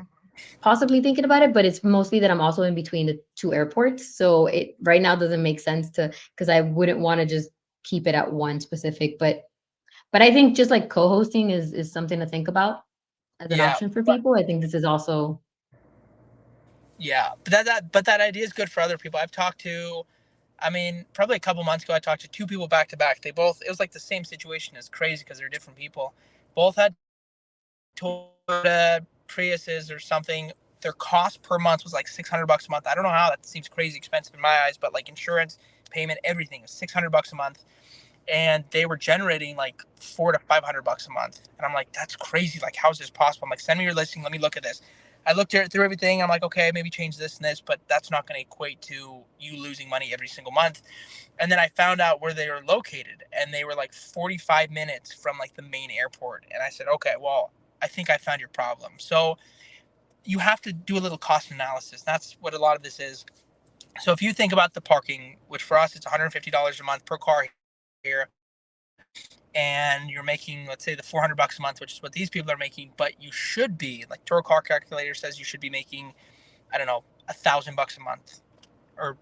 Speaker 2: possibly thinking about it, but it's mostly that I'm also in between the two airports. So it right now doesn't make sense to, because I wouldn't want to just keep it at one specific. But I think just like co-hosting is something to think about as an
Speaker 1: Yeah,
Speaker 2: option for
Speaker 1: but
Speaker 2: people. I think this is also
Speaker 1: yeah, but that idea is good for other people. I've talked to, I mean, probably a couple months ago, I talked to two people back to back. They both, it was like the same situation. It's crazy because they're different people. Both had Toyota Priuses or something. Their cost per month was like $600 a month. I don't know how that seems crazy expensive in my eyes, but like insurance, payment, everything is $600 a month, and they were generating like $400 to $500 a month. And I'm like, that's crazy. Like, how is this possible? I'm like, send me your listing. Let me look at this. I looked through everything. I'm like, okay, maybe change this and this, but that's not going to equate to you losing money every single month. And then I found out where they were located, and they were like 45 minutes from like the main airport. And I said, okay, well, I think I found your problem. So you have to do a little cost analysis. That's what a lot of this is. So if you think about the parking, which for us it's $150 a month per car here, and you're making, let's say, the $400 a month, which is what these people are making, but you should be, like Turo Car Calculator says, you should be making, I don't know, $1,000 a month, or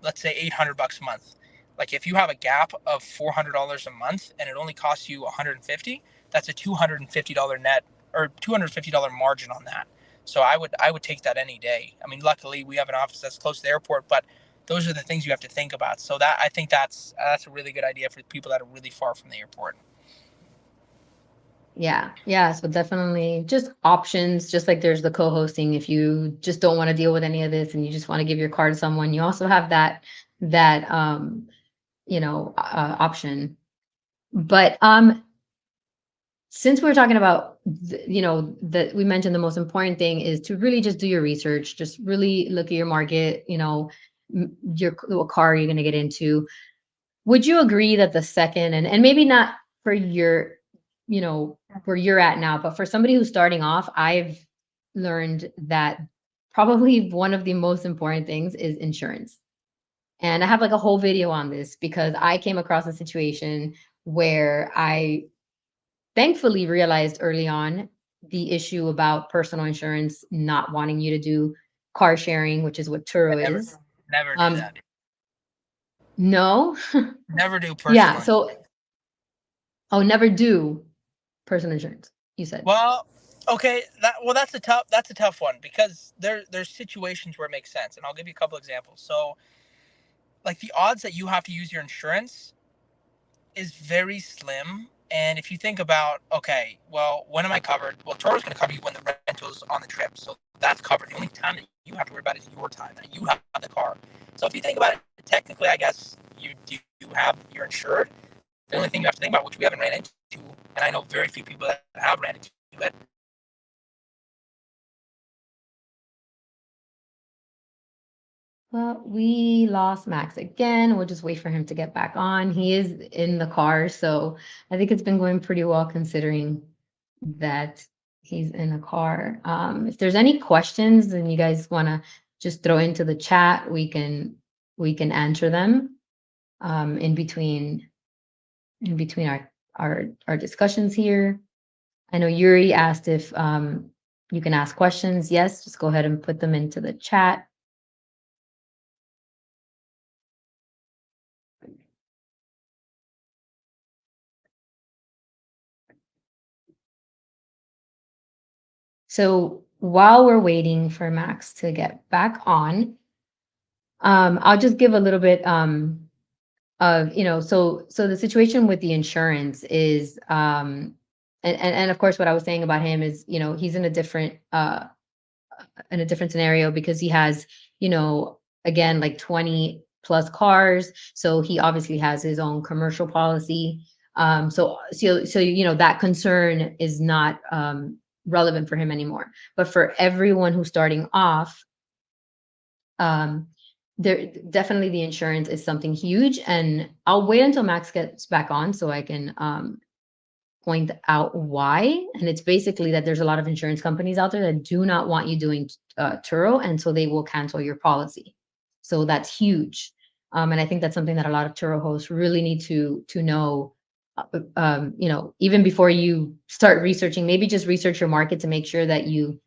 Speaker 1: let's say $800 a month. Like if you have a gap of $400 a month and it only costs you $150, that's a $250 net or $250 margin on that. So I would take that any day. I mean, luckily we have an office that's close to the airport, but those are the things you have to think about. So that I think that's a really good idea for people that are really far from the airport.
Speaker 2: yeah, yeah. So definitely just options, just like there's the co-hosting. If you just don't want to deal with any of this and you just want to give your car to someone, you also have that option. But since we're talking about that we mentioned the most important thing is to really just do your research, just really look at your market, what car you're going to get into. Would you agree that the second, and maybe not for your, where you're at now, but for somebody who's starting off, I've learned that probably one of the most important things is insurance. And I have like a whole video on this because I came across a situation where I thankfully realized early on the issue about personal insurance not wanting you to do car sharing, which is what
Speaker 1: I
Speaker 2: Turo
Speaker 1: never
Speaker 2: is.
Speaker 1: never do
Speaker 2: Um,
Speaker 1: that.
Speaker 2: no,
Speaker 1: Never do
Speaker 2: yeah.
Speaker 1: personal
Speaker 2: So,
Speaker 1: insurance.
Speaker 2: oh, never do personal insurance. You said,
Speaker 1: Well, okay, that's a tough one because there's situations where it makes sense, and I'll give you a couple examples. So, like the odds that you have to use your insurance is very slim. And if you think about, okay, well, when am I covered? Well, Toro's going to cover you when the rental's on the trip, so that's covered. The only time that you have to worry about is your time that you have the car. So if you think about it, technically, I guess you have you're insured. The only thing you have to think about, which we haven't ran into, and I know very few people that have ran into it,
Speaker 2: well, we lost Max again. We'll just wait for him to get back on. He is in the car. So I think it's been going pretty well considering that he's in a car. If there's any questions and you guys want to just throw into the chat, we can answer them in between our discussions here. I know Yuri asked if you can ask questions. Yes, just go ahead and put them into the chat. So while we're waiting for Max to get back on, I'll just give a little bit of so the situation with the insurance is and of course what I was saying about him is he's in a different scenario because he has again like 20 plus cars, so he obviously has his own commercial policy. So that concern is not relevant for him anymore, but for everyone who's starting off, um there definitely the insurance is something huge, and I'll wait until Max gets back on so I can point out why. And it's basically that there's a lot of insurance companies out there that do not want you doing Turo, and so they will cancel your policy. So that's huge. And I think that's something that a lot of Turo hosts really need to know. Even before you start researching, maybe just research your market to make sure that you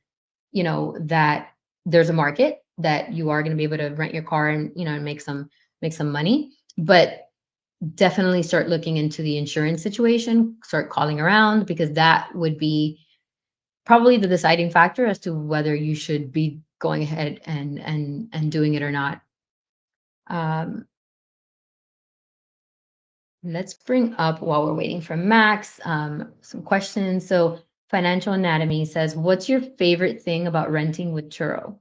Speaker 2: that there's a market that you are going to be able to rent your car and, and make some money. But definitely start looking into the insurance situation, start calling around, because that would be probably the deciding factor as to whether you should be going ahead and doing it or not. Um, let's bring up, while we're waiting for Max, some questions. So Financial Anatomy says, "What's your favorite thing about renting with Turo?"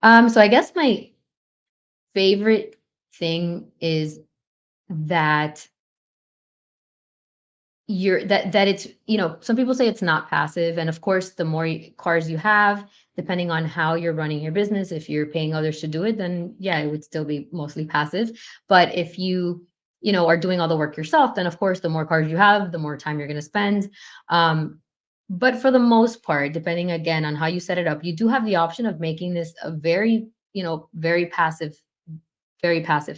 Speaker 2: So I guess my favorite thing is that it's, some people say it's not passive, and of course the more cars you have, depending on how you're running your business, if you're paying others to do it, then yeah, it would still be mostly passive. But if you are doing all the work yourself, then of course the more cars you have, the more time you're going to spend. Um, but for the most part, depending again on how you set it up, you do have the option of making this a very, very passive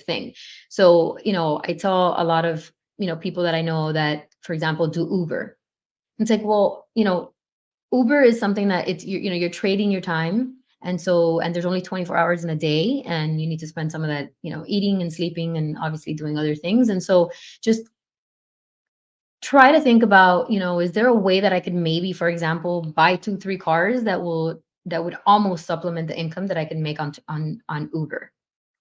Speaker 2: thing. So, I tell a lot of, people that I know that, for example, do Uber. It's like, well, Uber is something that you're trading your time. And there's only 24 hours in a day, and you need to spend some of that, eating and sleeping and obviously doing other things. And so just try to think about, is there a way that I could maybe, for example, buy 2, 3 cars that would almost supplement the income that I can make on Uber.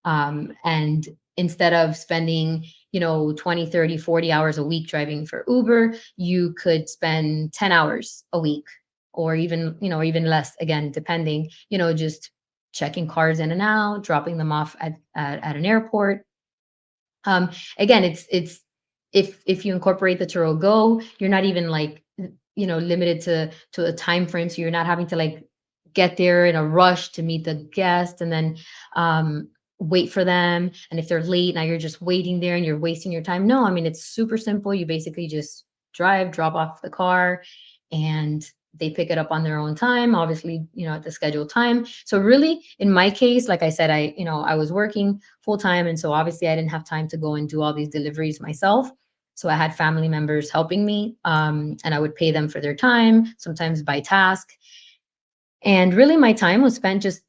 Speaker 2: And instead of spending 20, 30, 40 hours a week driving for Uber, you could spend 10 hours a week, or even less, again depending, just checking cars in and out, dropping them off at an airport. Again, it's if you incorporate the Turo Go, you're not even like, limited to a time frame. So you're not having to like get there in a rush to meet the guest and then wait for them. And if they're late, now you're just waiting there and you're wasting your time. No, I mean, it's super simple. You basically just drop off the car, and they pick it up on their own time, obviously, at the scheduled time. So really, in my case, like I said, I was working full time. And so obviously I didn't have time to go and do all these deliveries myself. So I had family members helping me, and I would pay them for their time, sometimes by task. And really my time was spent just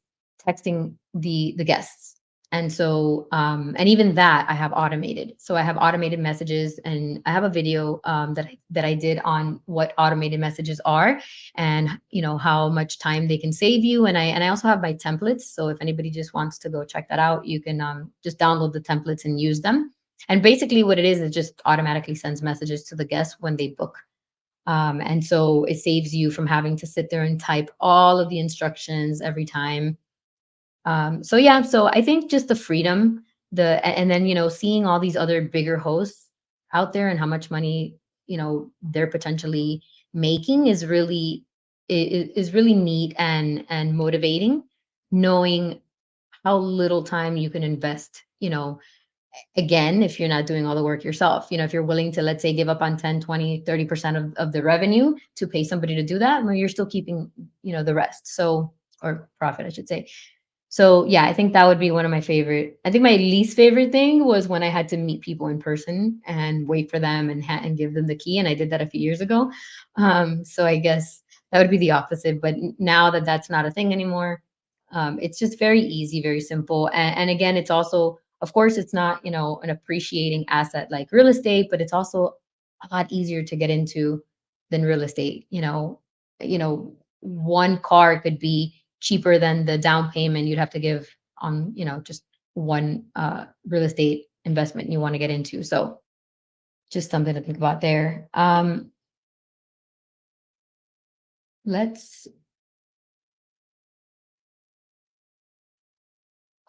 Speaker 2: texting the guests. And so and even that I have automated. So I have automated messages, and I have a video that I did on what automated messages are, and how much time they can save you. And I also have my templates. So if anybody just wants to go check that out, you can just download the templates and use them. And basically what it is, it just automatically sends messages to the guests when they book. And so it saves you from having to sit there and type all of the instructions every time. So yeah, so I think just the freedom, and then seeing all these other bigger hosts out there and how much money they're potentially making is really neat and motivating, knowing how little time you can invest. Again, if you're not doing all the work yourself, if you're willing to, let's say, give up on 10, 20, 30% of the revenue to pay somebody to do that, well, you're still keeping the rest. So, or profit, I should say. So yeah, I think that would be one of my favorite. I think my least favorite thing was when I had to meet people in person and wait for them and give them the key. And I did that a few years ago. So I guess that would be the opposite. But now that that's not a thing anymore, it's just very easy, very simple. And again, it's also, of course, it's not an appreciating asset like real estate, but it's also a lot easier to get into than real estate. One car could be cheaper than the down payment you'd have to give on, just one real estate investment you want to get into. So just something to think about there. Let's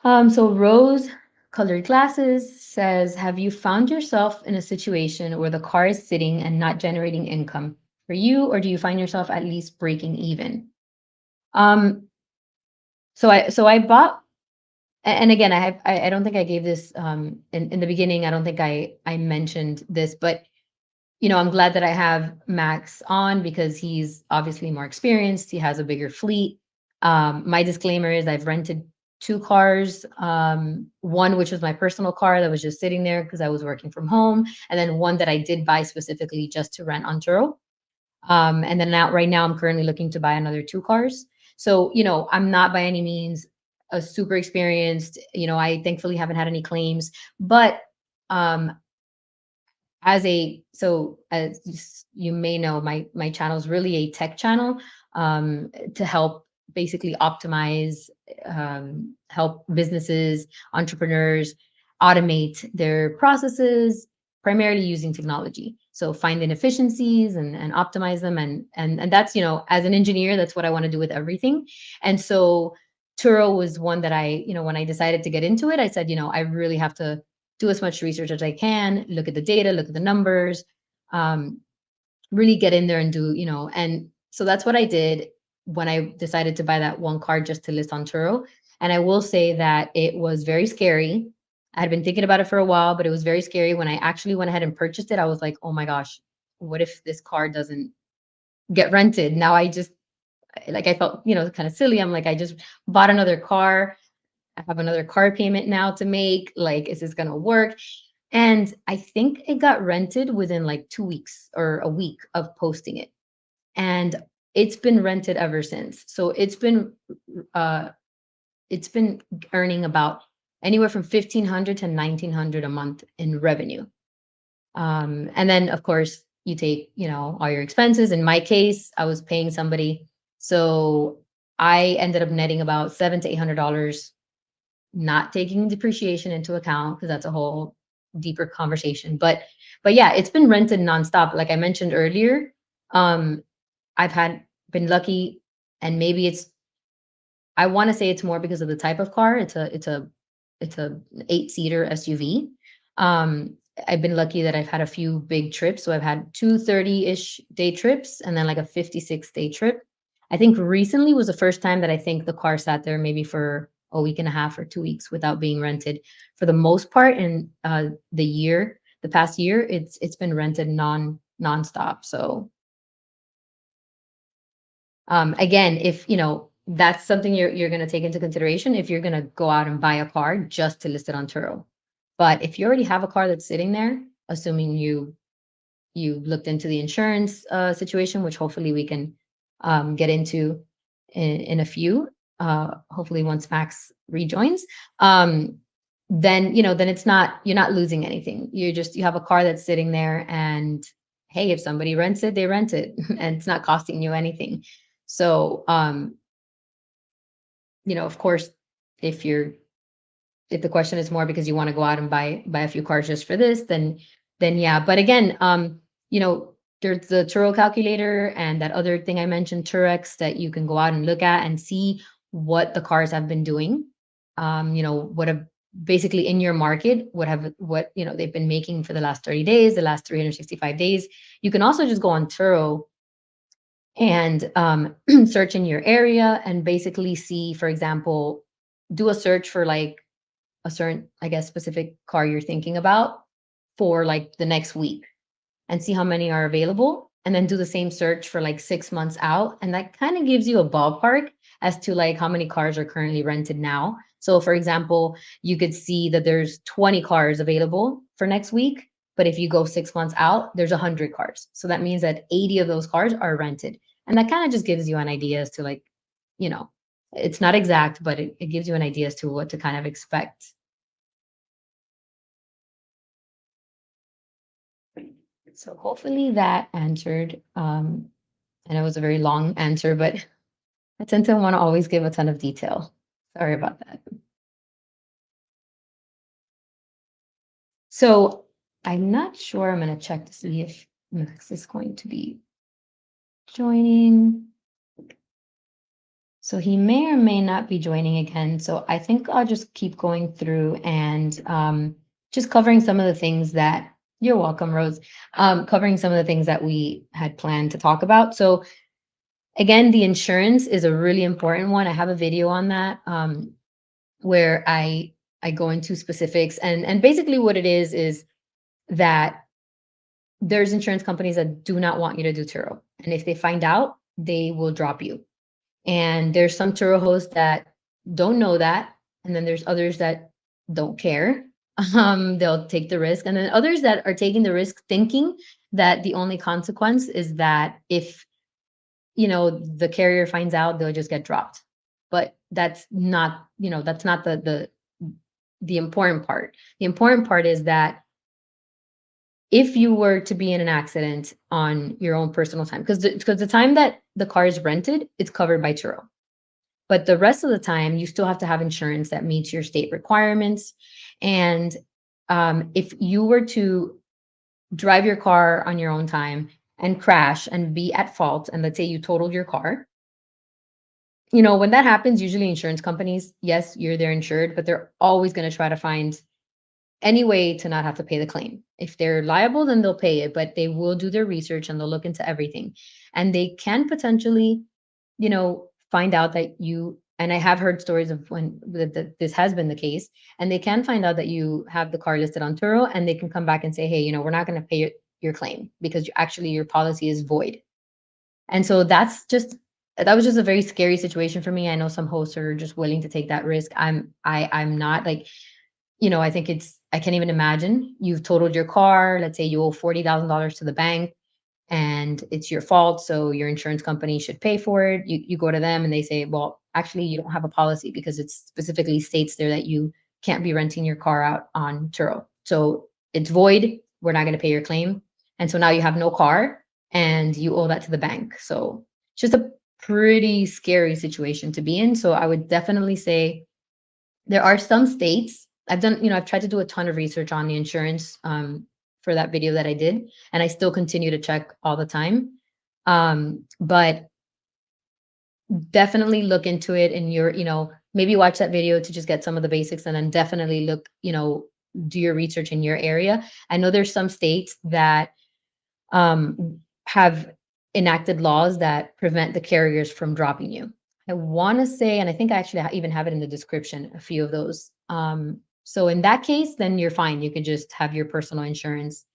Speaker 2: so Rose colored glasses says, "Have you found yourself in a situation where the car is sitting and not generating income for you, or do you find yourself at least breaking even?" Um, so I bought. And again, I don't think I gave this in the beginning. I don't think I mentioned this, but I'm glad that I have Max on because he's obviously more experienced. He has a bigger fleet. My disclaimer is I've rented 2 cars. One which was my personal car that was just sitting there because I was working from home, and then one that I did buy specifically just to rent on Turo. And then now, right now, I'm currently looking to buy another 2 cars. So, I'm not by any means a super experienced, I thankfully haven't had any claims, but um, as you may know, my channel is really a tech channel, to help basically optimize, help businesses, entrepreneurs automate their processes, primarily using technology. So find inefficiencies and optimize them, and that's, as an engineer, that's what I want to do with everything. And so Turo was one that when I decided to get into it, I said, I really have to do as much research as I can, look at the data, look at the numbers, um, really get in there and do, and so that's what I did when I decided to buy that one car just to list on Turo. And I will say that it was very scary. I had been thinking about it for a while, but it was very scary when I actually went ahead and purchased it. I was like, oh my gosh, what if this car doesn't get rented? Now I felt, kind of silly. I'm like, I just bought another car. I have another car payment now to make. Like, is this going to work? And I think it got rented within like 2 weeks or a week of posting it. And it's been rented ever since. So uh it's been earning about anywhere from 1,500 to 1,900 a month in revenue. And then of course you take, all your expenses. In my case, I was paying somebody. So I ended up netting about $700 to $800, not taking depreciation into account, because that's a whole deeper conversation. But yeah, it's been rented nonstop. Like I mentioned earlier, um, I've had been lucky, and maybe I want to say it's more because of the type of car. It's a 8-seater SUV. Um, I've been lucky that I've had a few big trips. So I've had two 30-ish day trips and then like a 56-day trip. I think recently was the first time that I think the car sat there maybe for a week and a half or 2 weeks without being rented. For the most part, in the past year, it's been rented nonstop. So again, if that's something you're going to take into consideration if you're going to go out and buy a car just to list it on Turo. But if you already have a car that's sitting there, assuming you looked into the insurance situation, which hopefully we can get into in a few, hopefully once Max rejoins, then it's not, you're not losing anything. You have a car that's sitting there, and hey, if somebody rents it, they rent it, and it's not costing you anything. So of course, if you're if the question is more because you want to go out and buy a few cars just for this, then yeah. But again, there's the Turo calculator and that other thing I mentioned, Turex, that you can go out and look at and see what the cars have been doing. What have basically in your market, what they've been making for the last 30 days, the last 365 days. You can also just go on Turo and search in your area and basically see, for example, do a search for like a certain, I guess, specific car you're thinking about for like the next week, and see how many are available. And then do the same search for like 6 months out. And that kind of gives you a ballpark as to like how many cars are currently rented now. So for example, you could see that there's 20 cars available for next week. But if you go 6 months out, there's 100 cars. So that means that 80 of those cars are rented. And that kind of just gives you an idea as to like, you know, it's not exact, but it gives you an idea as to what to kind of expect. So hopefully that answered. And it was a very long answer, but I tend to want to always give a ton of detail. Sorry about that. So I'm not sure. I'm going to check to see if Max is going to be joining. So he may or may not be joining again. So I think I'll just keep going through and just covering some of the things that you're welcome, Rose. Covering some of the things that we had planned to talk about. So again, the insurance is a really important one. I have a video on that where I go into specifics, and basically what it is that there's insurance companies that do not want you to do Turo, and if they find out, they will drop you. And there's some Turo hosts that don't know that, and then there's others that don't care. They'll take the risk, and then others that are taking the risk thinking that the only consequence is that if, the carrier finds out, they'll just get dropped. But that's not, that's not the important part. The important part is that if you were to be in an accident on your own personal time, because the time that the car is rented, it's covered by Turo. But the rest of the time, you still have to have insurance that meets your state requirements. And if you were to drive your car on your own time and crash and be at fault, and let's say you totaled your car, when that happens, usually insurance companies, yes, they're insured, but they're always going to try to find any way to not have to pay the claim. If they're liable, then they'll pay it, but they will do their research and they'll look into everything. And they can potentially, find out that and I have heard stories of when this has been the case, and they can find out that you have the car listed on Turo, and they can come back and say, hey, we're not going to pay your claim because actually your policy is void. And so that was just a very scary situation for me. I know some hosts are just willing to take that risk. I'm not like, I think I can't even imagine you've totaled your car. Let's say you owe $40,000 to the bank and it's your fault. So your insurance company should pay for it. You go to them and they say, well, actually, you don't have a policy because it specifically states there that you can't be renting your car out on Turo. So it's void. We're not going to pay your claim. And so now you have no car and you owe that to the bank. So it's just a pretty scary situation to be in. So I would definitely say there are some states I've tried to do a ton of research on the insurance for that video that I did, and I still continue to check all the time. But definitely look into it in your, maybe watch that video to just get some of the basics, and then definitely look, do your research in your area. I know there's some states that have enacted laws that prevent the carriers from dropping you. I want to say, and I think I actually even have it in the description, a few of those. So in that case, then you're fine. You can just have your personal insurance.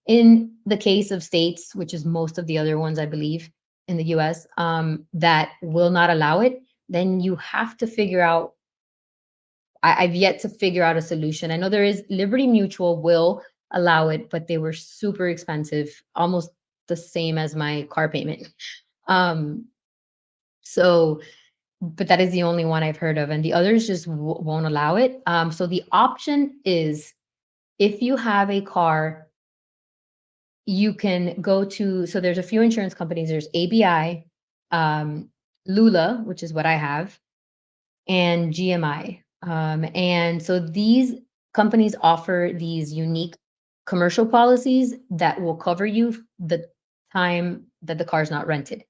Speaker 2: In the case of states, which is most of the other ones, I believe, in the US, that will not allow it, then you have to figure out. I've yet to figure out a solution. I know there is Liberty Mutual will allow it, but they were super expensive, almost the same as my car payment. Um, so but that is the only one I've heard of, and the others just won't allow it. So the option is, if you have a car, you can go to. So there's a few insurance companies. There's ABI, Lula, which is what I have, and GMI. And so these companies offer these unique commercial policies that will cover you the time that the car is not rented,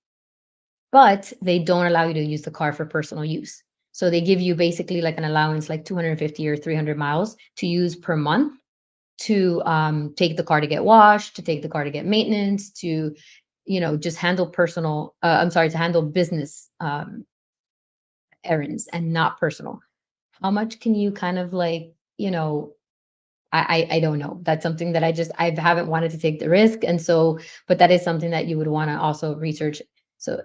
Speaker 2: but they don't allow you to use the car for personal use. So they give you basically like an allowance, like 250 or 300 miles to use per month to take the car to get washed, to take the car to get maintenance, to, just handle to handle business errands and not personal. How much can you kind of like, I don't know. That's something that I haven't wanted to take the risk. And so, but that is something that you would want to also research. So,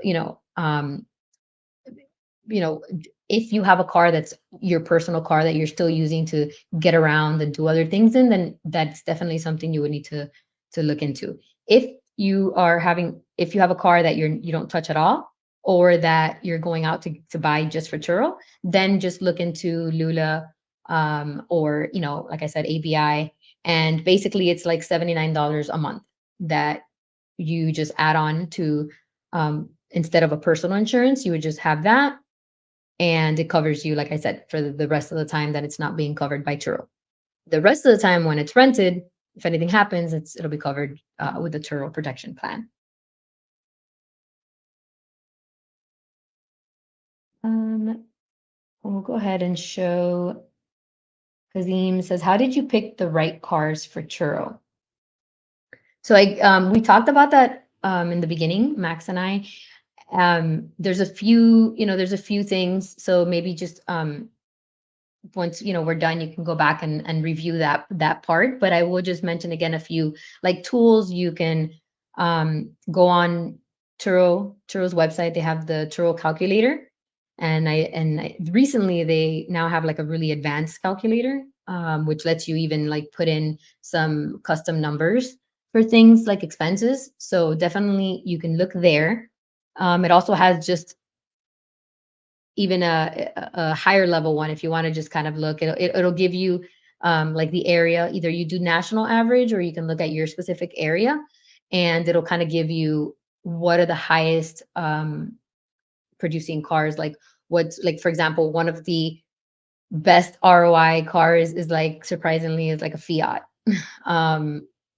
Speaker 2: if you have a car that's your personal car that you're still using to get around and do other things in, then that's definitely something you would need to look into. If if you have a car that you don't touch at all, or that you're going out to buy just for Turo, then just look into Lula, or like I said, ABI, and basically it's like $79 a month that you just add on to, instead of a personal insurance, you would just have that, and it covers you, like I said, for the rest of the time that it's not being covered by Turo. The rest of the time when it's rented, if anything happens, it'll be covered with the Turo protection plan. We'll go ahead and show. Kazim says, "How did you pick the right cars for Turo?" So we talked about that in the beginning, Max and I. There's a few things. So maybe just once we're done, you can go back and review that part. But I will just mention again a few like tools. You can go on Turo's website. They have the Turo calculator, and recently they now have like a really advanced calculator, which lets you even like put in some custom numbers for things like expenses. So definitely you can look there. It also has just even a higher level one if you want to just kind of look. It'll give you like the area. Either you do national average or you can look at your specific area, and it'll kind of give you what are the highest producing cars. Like what's like for example, one of the best ROI cars is like surprisingly is like a Fiat.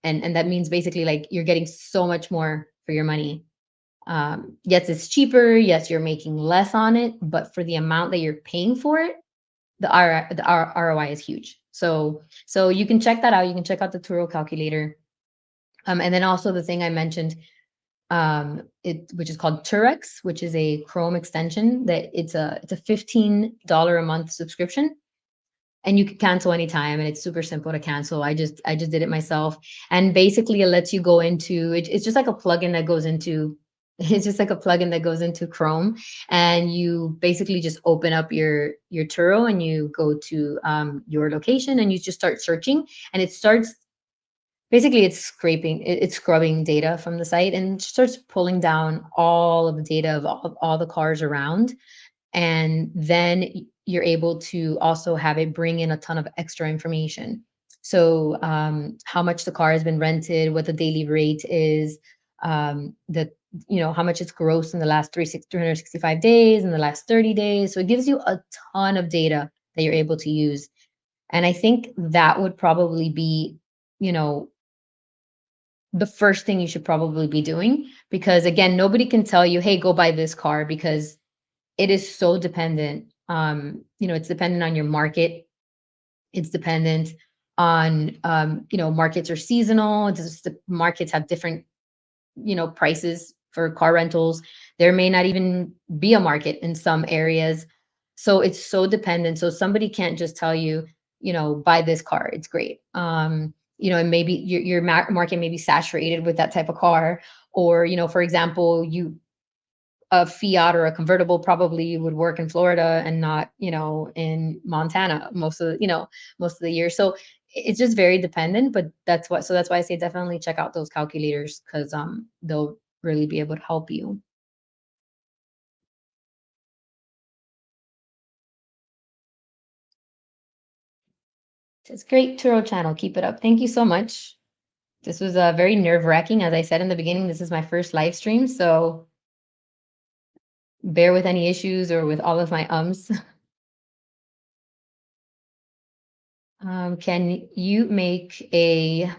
Speaker 2: And that means basically like you're getting so much more for your money. Yes, it's cheaper. Yes, you're making less on it, but for the amount that you're paying for it, the ROI is huge. So you can check that out. You can check out the Turo calculator. And then also the thing I mentioned, it which is called Turex, which is a Chrome extension that it's a $15 a month subscription, and you can cancel anytime, and it's super simple to cancel. I just did it myself, and basically it lets you go into it, it's just like a plugin that goes into it's just like a plugin that goes into Chrome, and you basically just open up your Turo and you go to your location and you just start searching, and it starts basically it's scrubbing data from the site and starts pulling down all of the data of all the cars around, and then you're able to also have it bring in a ton of extra information. So how much the car has been rented, what the daily rate is, the how much it's grossed in the last 365 days, in the last 30 days. So it gives you a ton of data that you're able to use. And I think that would probably be, you know, the first thing you should probably be doing, because again, nobody can tell you, hey, go buy this car, because it is so dependent. It's dependent on your market. It's dependent on, markets are seasonal. Just the markets have different, prices for car rentals. There may not even be a market in some areas. So it's so dependent. So somebody can't just tell you, buy this car. It's great. And maybe your market may be saturated with that type of car. Or, for example, a Fiat or a convertible probably would work in Florida and not, in Montana most of the year. So it's just very dependent, but that's why I say definitely check out those calculators, because they'll really be able to help you. It's great, Turo channel. Keep it up. Thank you so much. This was very nerve-wracking. As I said in the beginning, this is my first live stream, so bear with any issues or with all of my ums. Can you make a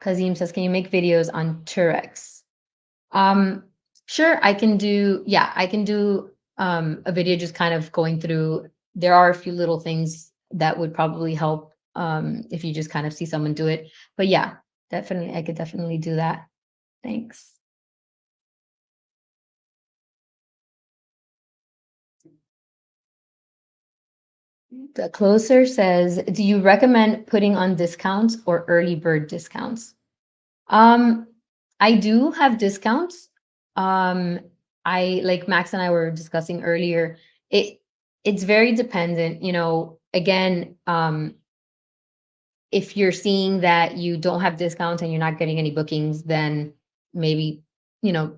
Speaker 2: Kazim says, can you make videos on Turex? Um, sure, I can do a video just kind of going through. There are a few little things that would probably help if you just kind of see someone do it. But yeah, definitely, I could definitely do that. Thanks. The closer says, do you recommend putting on discounts or early bird discounts? Um, I do have discounts. Um, I like Max and I were discussing earlier. It it's very dependent, again, if you're seeing that you don't have discounts and you're not getting any bookings, then maybe,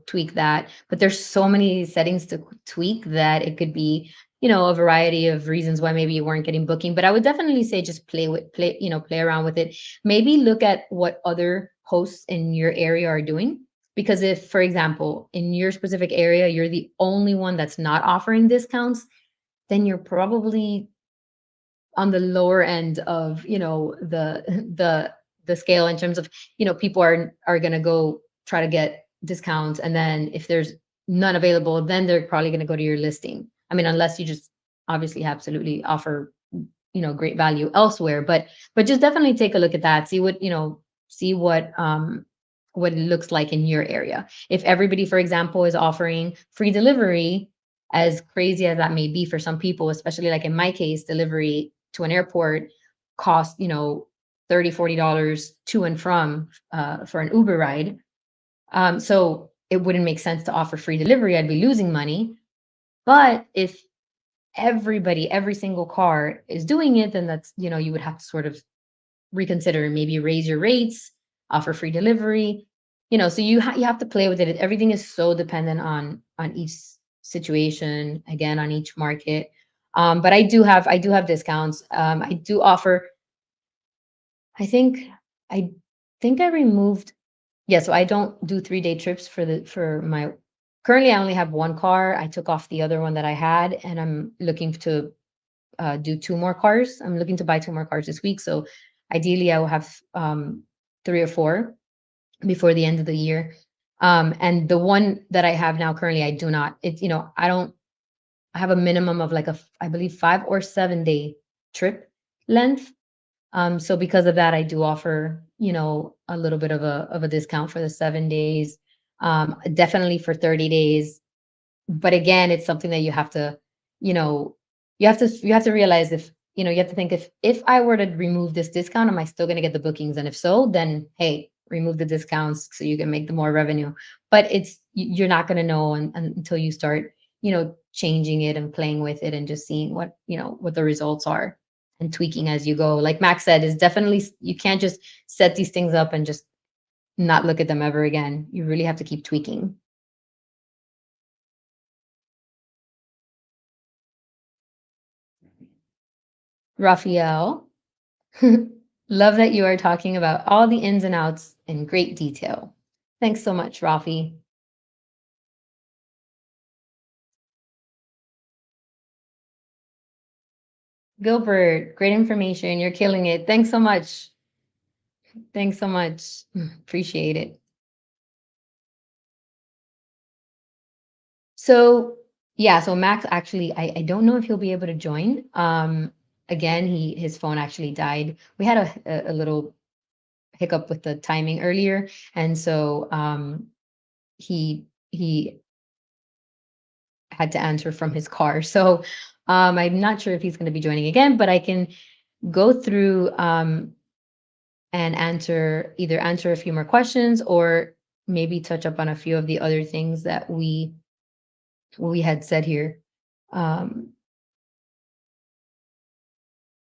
Speaker 2: tweak that. But there's so many settings to tweak that it could be, a variety of reasons why maybe you weren't getting booking. But I would definitely say just play around with it. Maybe look at what other hosts in your area are doing. Because if, for example, in your specific area, you're the only one that's not offering discounts, then you're probably on the lower end of the scale, in terms of, people are going to go try to get discounts, and then if there's none available, then they're probably going to go to your listing. I mean, unless you just obviously absolutely offer, great value elsewhere. But just definitely take a look at that, see what it looks like in your area. If everybody, for example, is offering free delivery, as crazy as that may be for some people, especially like in my case, delivery to an airport cost, 30, $40 to and from, for an Uber ride. So it wouldn't make sense to offer free delivery. I'd be losing money. But if every single car is doing it, then that's, you would have to sort of reconsider, maybe raise your rates, offer free delivery. So you have to play with it. Everything is so dependent on each situation, again, on each market. But I do have discounts. I do offer. I think I think I removed. Yeah, so I don't do 3-day trips for my. Currently, I only have one car. I took off the other one that I had, and I'm looking to do two more cars. I'm looking to buy two more cars this week. So ideally, I will have three or four before the end of the year. And the one that I have now currently, I do not. I don't. I have a minimum of like I believe 5 or 7 day trip length. So because of that, I do offer, a little bit of a discount for the 7 days, definitely for 30 days. But again, it's something that you know, you have to realize if, you have to think if I were to remove this discount, am I still gonna get the bookings? And if so, then hey, remove the discounts so you can make the more revenue. But you're not gonna know until you start, changing it and playing with it and just seeing what the results are and tweaking as you go. Like Max said, is definitely you can't just set these things up and just not look at them ever again. You really have to keep tweaking. Raphael. Love that you are talking about all the ins and outs in great detail. Thanks so much, Rafi. Gilbert, great information. You're killing it. Thanks so much. Thanks so much. Appreciate it. So, yeah, so Max actually, I don't know if he'll be able to join. Again, his phone actually died. We had a little hiccup with the timing earlier, and so he had to answer from his car. So I'm not sure if he's going to be joining again, but I can go through and answer a few more questions or maybe touch up on a few of the other things that we had said here. Um,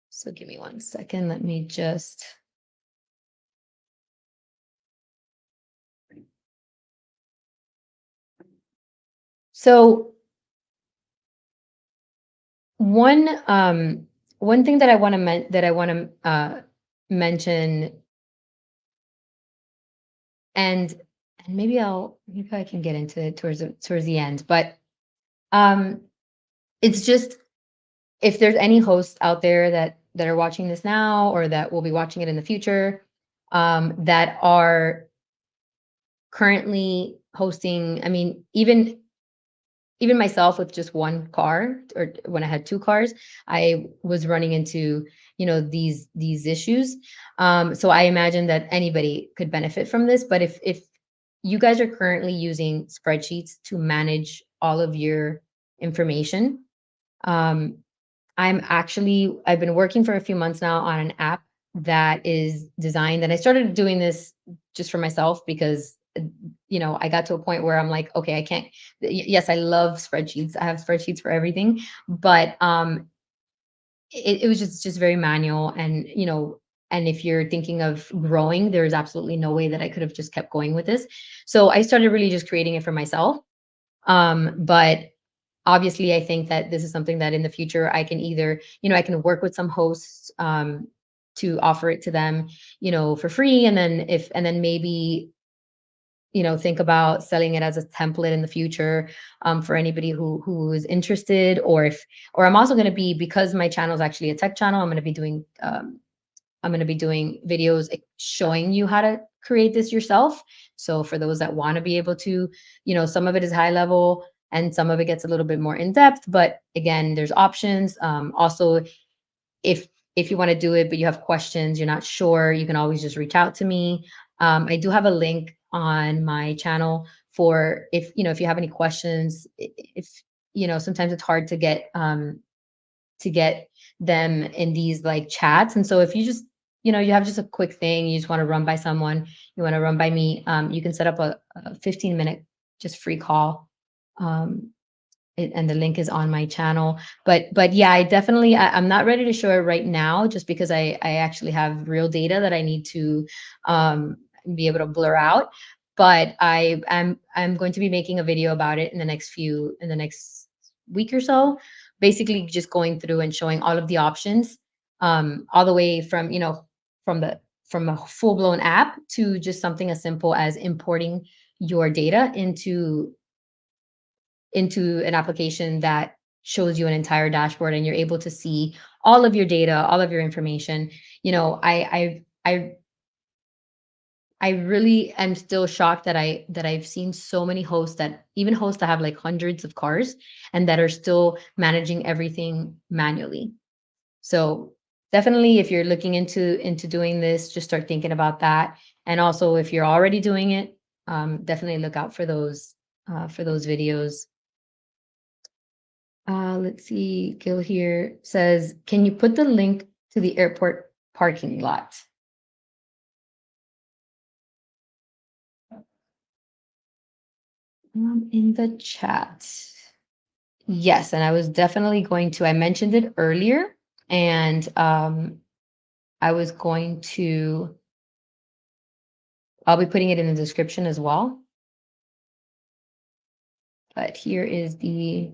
Speaker 2: so give me 1 second. Let me just. So one one thing that I want to mention, and maybe I can get into it towards the end, but um it's just, if there's any hosts out there that are watching this now or that will be watching it in the future, that are currently hosting. I mean, even myself with just one car, or when I had two cars, I was running into, these issues. So I imagine that anybody could benefit from this. But if you guys are currently using spreadsheets to manage all of your information, um, I've been working for a few months now on an app that is designed, and I started doing this just for myself because, I got to a point where I'm like, okay, I can't. Yes, I love spreadsheets. I have spreadsheets for everything, but it was just very manual, and and if you're thinking of growing, there's absolutely no way that I could have just kept going with this. So I started really just creating it for myself. But obviously, I think that this is something that in the future I can either, I can work with some hosts, to offer it to them, for free. And then maybe, think about selling it as a template in the future, for anybody who is interested. Or I'm also going to be, because my channel is actually a tech channel, I'm going to be doing videos showing you how to create this yourself. So for those that want to be able to, some of it is high level and some of it gets a little bit more in depth. But again, there's options. Also, if if you want to do it, but you have questions, you're not sure, you can always just reach out to me. I do have a link on my channel for, if you have any questions. If sometimes it's hard to get them in these like chats. And so if you just, you have just a quick thing, you just want to run by someone, you want to run by me, you can set up a 15-minute just free call. Um, and the link is on my channel. But yeah, I'm not ready to show it right now, just because I actually have real data that I need to, be able to blur out. But I'm going to be making a video about it in the next week or so, basically just going through and showing all of the options, all the way from, from the from a full-blown app to just something as simple as importing your data into an application that shows you an entire dashboard, and you're able to see all of your data, all of your information. I really am still shocked that I've seen so many hosts, that even hosts that have like hundreds of cars and that are still managing everything manually. So definitely, if you're looking into doing this, just start thinking about that. And also, if you're already doing it, definitely look out for those videos. Let's see. Gil here says, "Can you put the link to the airport parking lot?" In the chat. Yes, and I was definitely going to. I mentioned it earlier, and I was going to. I'll be putting it in the description as well. But here is the.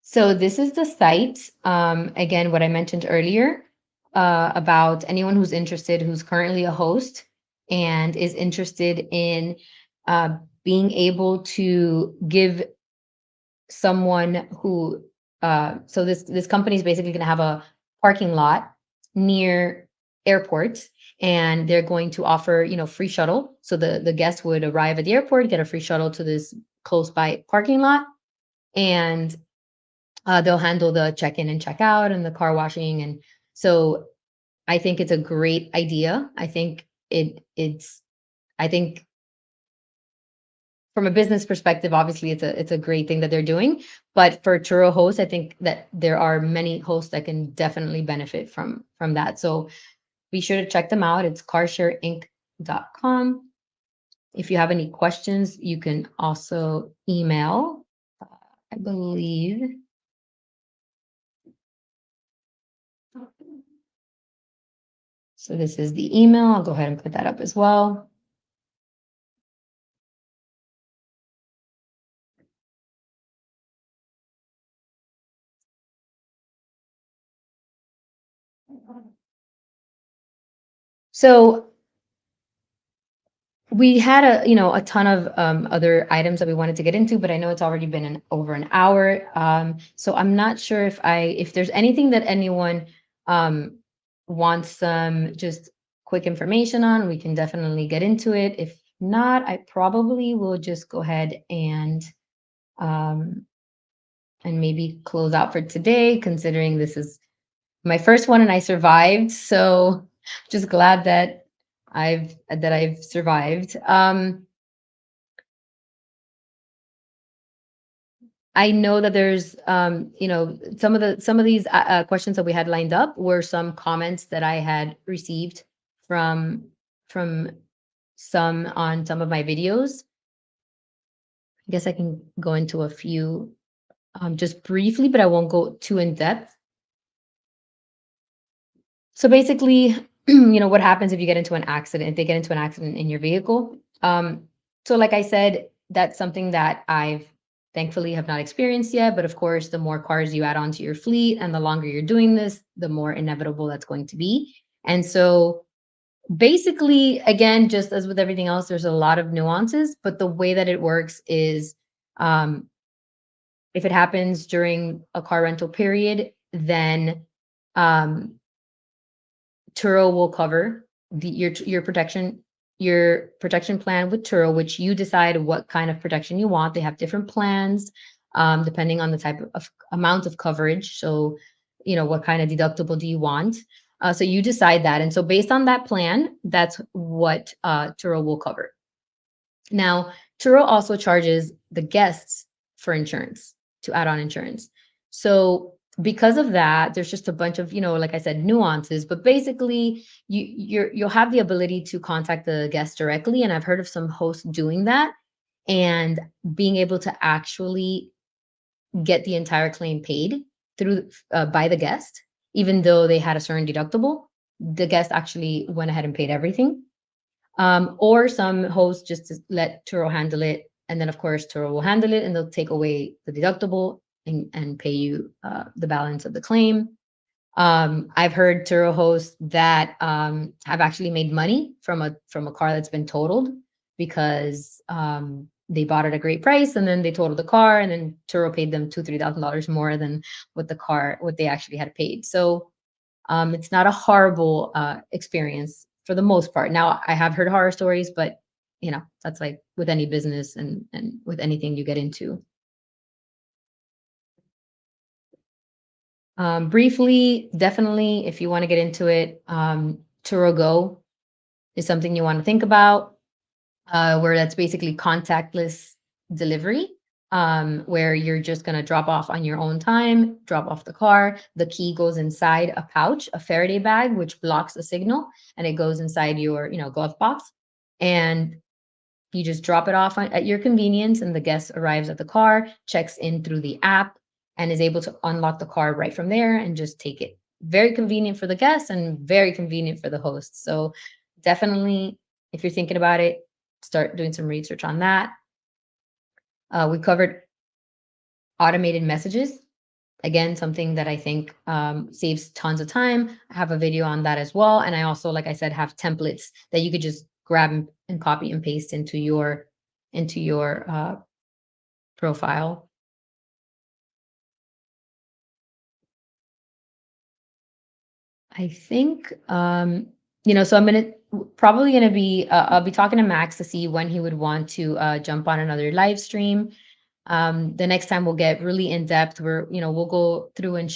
Speaker 2: So this is the site. Again, what I mentioned earlier, about anyone who's interested, who's currently a host and is interested in being able to give someone who. So this company is basically going to have a parking lot near airports, and they're going to offer, free shuttle. So the guest would arrive at the airport, get a free shuttle to this close by parking lot, and they'll handle the check-in and check-out and the car washing. And so I think it's a great idea. I think from a business perspective, obviously it's a great thing that they're doing. But for Turo hosts, I think that there are many hosts that can definitely benefit from that. So be sure to check them out. It's carshareinc.com. If you have any questions, you can also email, I believe. So this is the email. I'll go ahead and put that up as well. So we had a ton of other items that we wanted to get into, but I know it's already been over an hour. So I'm not sure if there's anything that anyone wants some just quick information on. We can definitely get into it. If not, I probably will just go ahead and maybe close out for today, considering this is my first one and I survived. So just glad that I've survived. I know that there's some of these questions that we had lined up were some comments that I had received from from some on some of my videos. I guess I can go into a few just briefly, but I won't go too in depth. So basically, what happens if you get into an accident, if they get into an accident in your vehicle? So like I said, that's something that I've thankfully have not experienced yet. But of course, the more cars you add onto your fleet and the longer you're doing this, the more inevitable that's going to be. And so basically, again, just as with everything else, there's a lot of nuances, but the way that it works is, um, if it happens during a car rental period, then um, Turo will cover your protection plan with Turo, which you decide what kind of protection you want. They have different plans, depending on the type of amount of coverage. So, what kind of deductible do you want? So you decide that, and so based on that plan, that's what Turo will cover. Now, Turo also charges the guests for insurance, to add on insurance. So because of that, there's just a bunch of, like I said, nuances, but basically you'll have the ability to contact the guest directly. And I've heard of some hosts doing that and being able to actually get the entire claim paid through by the guest, even though they had a certain deductible. The guest actually went ahead and paid everything. Or some hosts just to let Turo handle it, and then of course Turo will handle it, and they'll take away the deductible and pay you the balance of the claim. I've heard Turo hosts that have actually made money from a car that's been totaled because they bought it at a great price and then they totaled the car and then Turo paid them $2,000-3,000 more than what they actually had paid. So it's not a horrible experience for the most part. Now I have heard horror stories, but that's like with any business and with anything you get into. Briefly, definitely, if you want to get into it, Turo Go is something you want to think about, where that's basically contactless delivery, where you're just going to drop off on your own time, drop off the car. The key goes inside a pouch, a Faraday bag, which blocks the signal, and it goes inside your, glove box. And you just drop it off at your convenience, and the guest arrives at the car, checks in through the app, and is able to unlock the car right from there and just take it. Very convenient for the guest and very convenient for the host. So, definitely, if you're thinking about it, start doing some research on that. We covered automated messages. Again, something that I think saves tons of time. I have a video on that as well. And I also, like I said, have templates that you could just grab and copy and paste into your profile. I think, so probably gonna be, I'll be talking to Max to see when he would want to jump on another live stream. The next time we'll get really in depth where, we'll go through and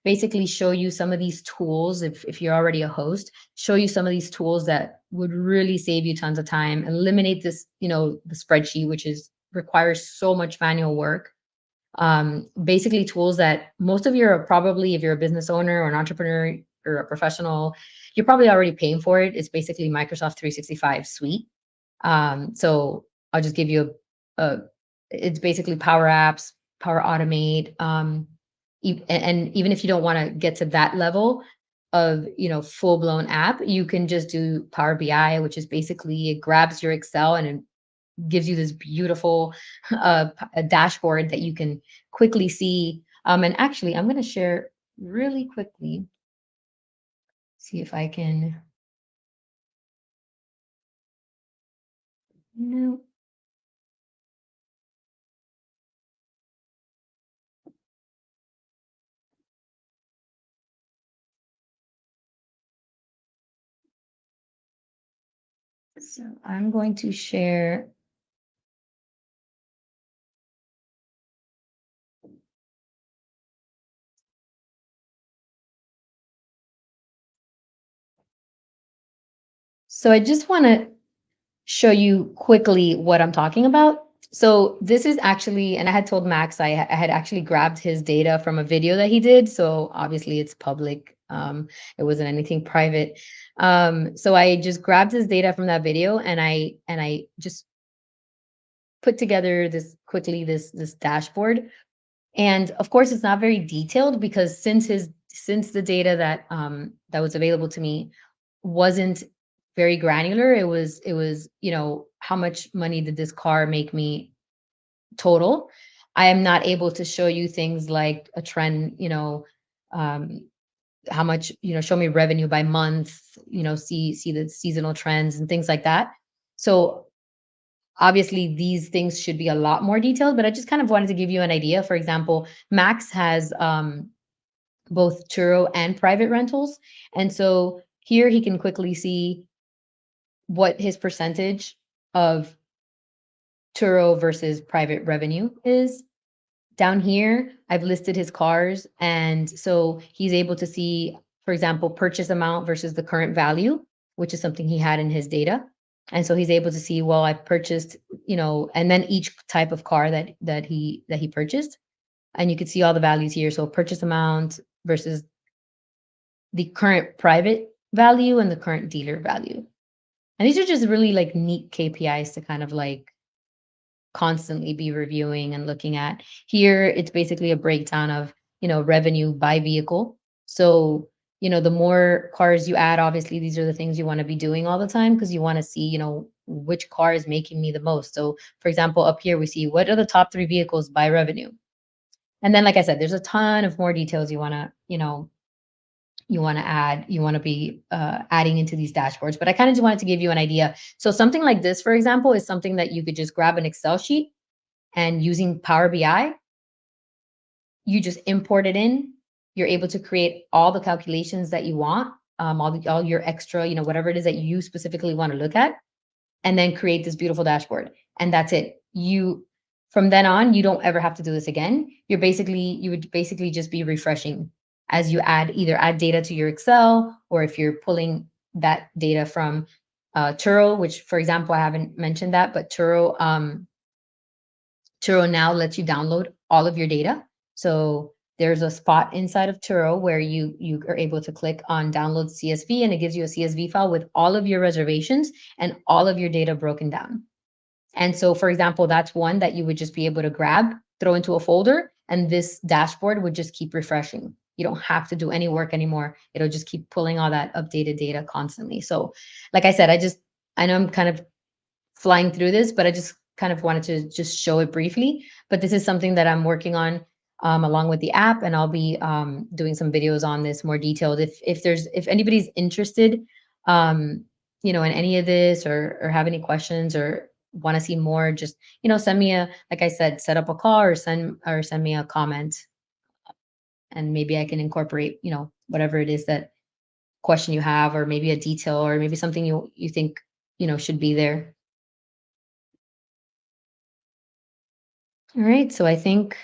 Speaker 2: basically show you some of these tools. If you're already a host, show you some of these tools that would really save you tons of time, eliminate this, the spreadsheet, which requires so much manual work. Basically tools that most of you are probably, if you're a business owner or an entrepreneur or a professional, you're probably already paying for it. It's basically Microsoft 365 suite. So I'll just give you it's basically Power Apps, Power Automate. And even if you don't want to get to that level of, full blown app, you can just do Power BI, which is basically it grabs your Excel and it gives you this beautiful a dashboard that you can quickly see. And actually, I'm going to share really quickly, see if I can. No. So I'm going to share. So I just want to show you quickly what I'm talking about. So this is actually, and I had told Max I had actually grabbed his data from a video that he did. So obviously it's public. It wasn't anything private. So I just grabbed his data from that video and I just put together this dashboard. And of course it's not very detailed because since the data that was available to me wasn't very granular. It was, how much money did this car make me total? I am not able to show you things like a trend, um, how much, show me revenue by month, see the seasonal trends and things like that. So obviously these things should be a lot more detailed, but I just kind of wanted to give you an idea. For example, Max has both Turo and private rentals. And so here he can quickly see what his percentage of Turo versus private revenue is. Down here, I've listed his cars. And so he's able to see, for example, purchase amount versus the current value, which is something he had in his data. And so he's able to see, well, I purchased, and then each type of car that he purchased. and you can see all the values here. So purchase amount versus the current private value and the current dealer value. And these are just really like neat KPIs to kind of like constantly be reviewing and looking at. Here, it's basically a breakdown of, revenue by vehicle. So, the more cars you add, obviously, these are the things you want to be doing all the time because you want to see, which car is making me the most. So, for example, up here, we see what are the top 3 vehicles by revenue. And then, like I said, there's a ton of more details you want to add, you want to be adding into these dashboards. But I kind of just wanted to give you an idea. So something like this, for example, is something that you could just grab an Excel sheet and using Power BI, you just import it in. You're able to create all the calculations that you want, all your extra, whatever it is that you specifically want to look at, and then create this beautiful dashboard. And that's it. From then on, you don't ever have to do this again. You would basically just be refreshing as you either add data to your Excel, or if you're pulling that data from Turo, which, for example, I haven't mentioned that, but Turo now lets you download all of your data. So there's a spot inside of Turo where you are able to click on download CSV, and it gives you a CSV file with all of your reservations and all of your data broken down. And so, for example, that's one that you would just be able to grab, throw into a folder, and this dashboard would just keep refreshing. You don't have to do any work anymore. It'll just keep pulling all that updated data constantly. So, like I said, I know I'm kind of flying through this, but I just kind of wanted to just show it briefly. But this is something that I'm working on along with the app, and I'll be doing some videos on this more detailed. If anybody's interested, in any of this, or have any questions, or want to see more, just send me like I said, set up a call, or send me a comment, and maybe I can incorporate whatever it is that question you have, or maybe a detail, or maybe something you think should be there. All right, so I think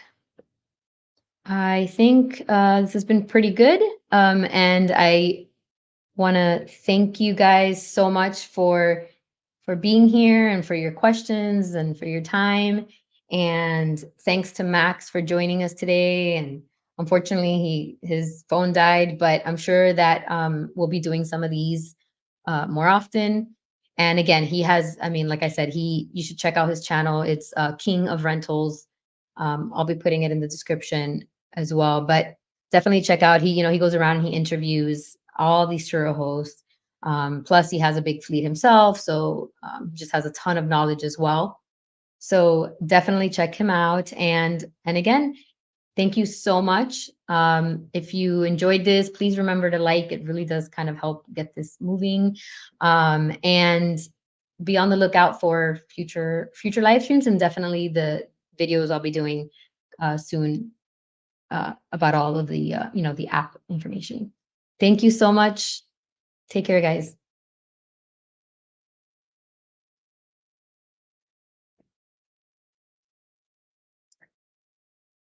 Speaker 2: this has been pretty good, and I want to thank you guys so much for being here, and for your questions, and for your time. And thanks to Max for joining us today. And unfortunately, his phone died, but I'm sure that we'll be doing some of these more often. And again, he has, I mean, like I said, you should check out his channel. It's King of Rentals. I'll be putting it in the description as well. But definitely check out. He goes around and he interviews all these Turo hosts. Plus, he has a big fleet himself, so just has a ton of knowledge as well. So definitely check him out. And again, thank you so much. If you enjoyed this, please remember to like. It really does kind of help get this moving. And be on the lookout for future live streams, and definitely the videos I'll be doing soon about all of the the app information. Thank you so much. Take care, guys.